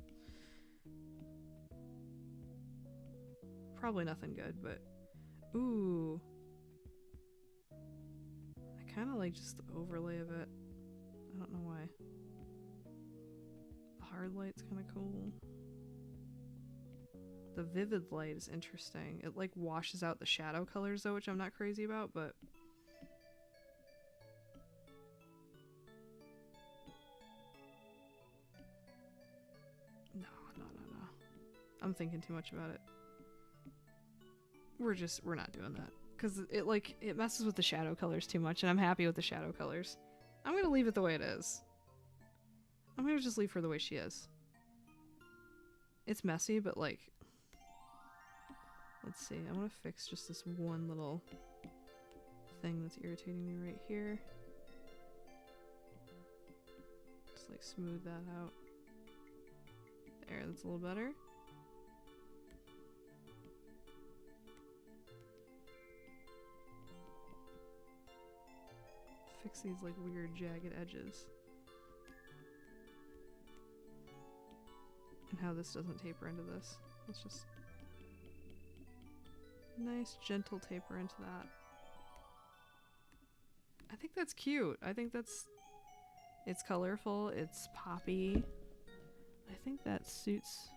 Probably nothing good, but ooh. I kind of like just the overlay of it. I don't know why. The hard light's kind of cool. The vivid light is interesting. It like washes out the shadow colors though, which I'm not crazy about, but no. I'm thinking too much about it. We're not doing that. Because it messes with the shadow colors too much, and I'm happy with the shadow colors. I'm gonna leave it the way it is. I'm gonna just leave her the way she is. It's messy, but like, let's see, I want to fix just this one little thing that's irritating me right here. Just like smooth that out. There, that's a little better. Fix these like weird jagged edges. And how this doesn't taper into this. Let's just nice gentle taper into that. I think that's cute. I think it's colorful, it's poppy. I think that suits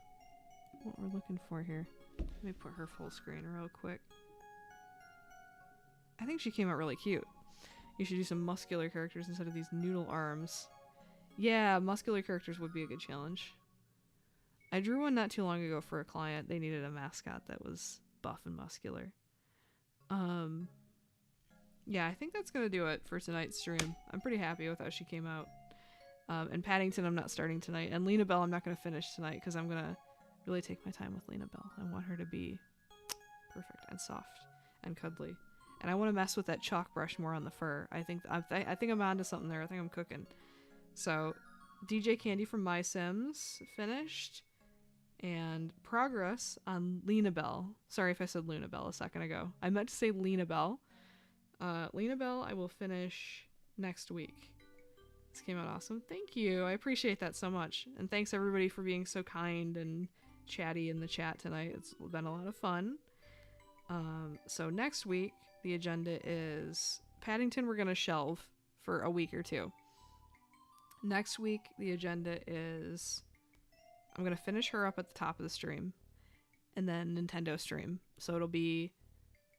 what we're looking for here. Let me put her full screen real quick. I think she came out really cute. You should do some muscular characters instead of these noodle arms. Yeah, muscular characters would be a good challenge. I drew one not too long ago for a client. They needed a mascot that was buff and muscular. Yeah, I think that's gonna do it for tonight's stream. I'm pretty happy with how she came out. And Paddington I'm not starting tonight. And Lena Bell I'm not gonna finish tonight because I'm gonna really take my time with Lena Bell. I want her to be perfect and soft and cuddly. And I want to mess with that chalk brush more on the fur. I think I'm onto something there. I think I'm cooking. So, DJ Candy from My Sims finished, and progress on Lena Bell. Sorry if I said Luna Bell a second ago. I meant to say Lena Bell. Lena Bell I will finish next week. This came out awesome. Thank you. I appreciate that so much. And thanks everybody for being so kind and chatty in the chat tonight. It's been a lot of fun. So next week, the agenda is Paddington we're going to shelve for a week or two. Next week, the agenda is I'm going to finish her up at the top of the stream and then Nintendo stream. So it'll be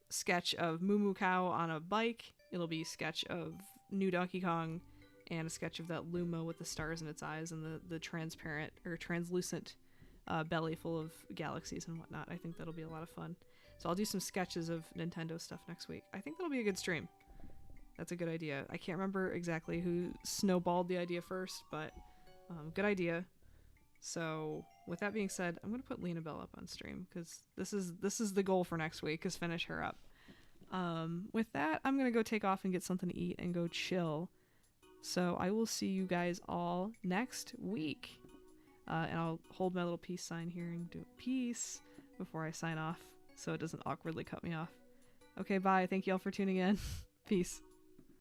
sketch of Moo Moo Cow on a bike. It'll be sketch of New Donkey Kong and a sketch of that Luma with the stars in its eyes and the transparent or translucent belly full of galaxies and whatnot. I think that'll be a lot of fun. So I'll do some sketches of Nintendo stuff next week. I think that'll be a good stream. That's a good idea. I can't remember exactly who snowballed the idea first, but good idea. So with that being said, I'm going to put Lena Bell up on stream because this is the goal for next week is finish her up. With that, I'm going to go take off and get something to eat and go chill. So I will see you guys all next week. And I'll hold my little peace sign here and do peace before I sign off so it doesn't awkwardly cut me off. Okay, bye. Thank you all for tuning in. Peace.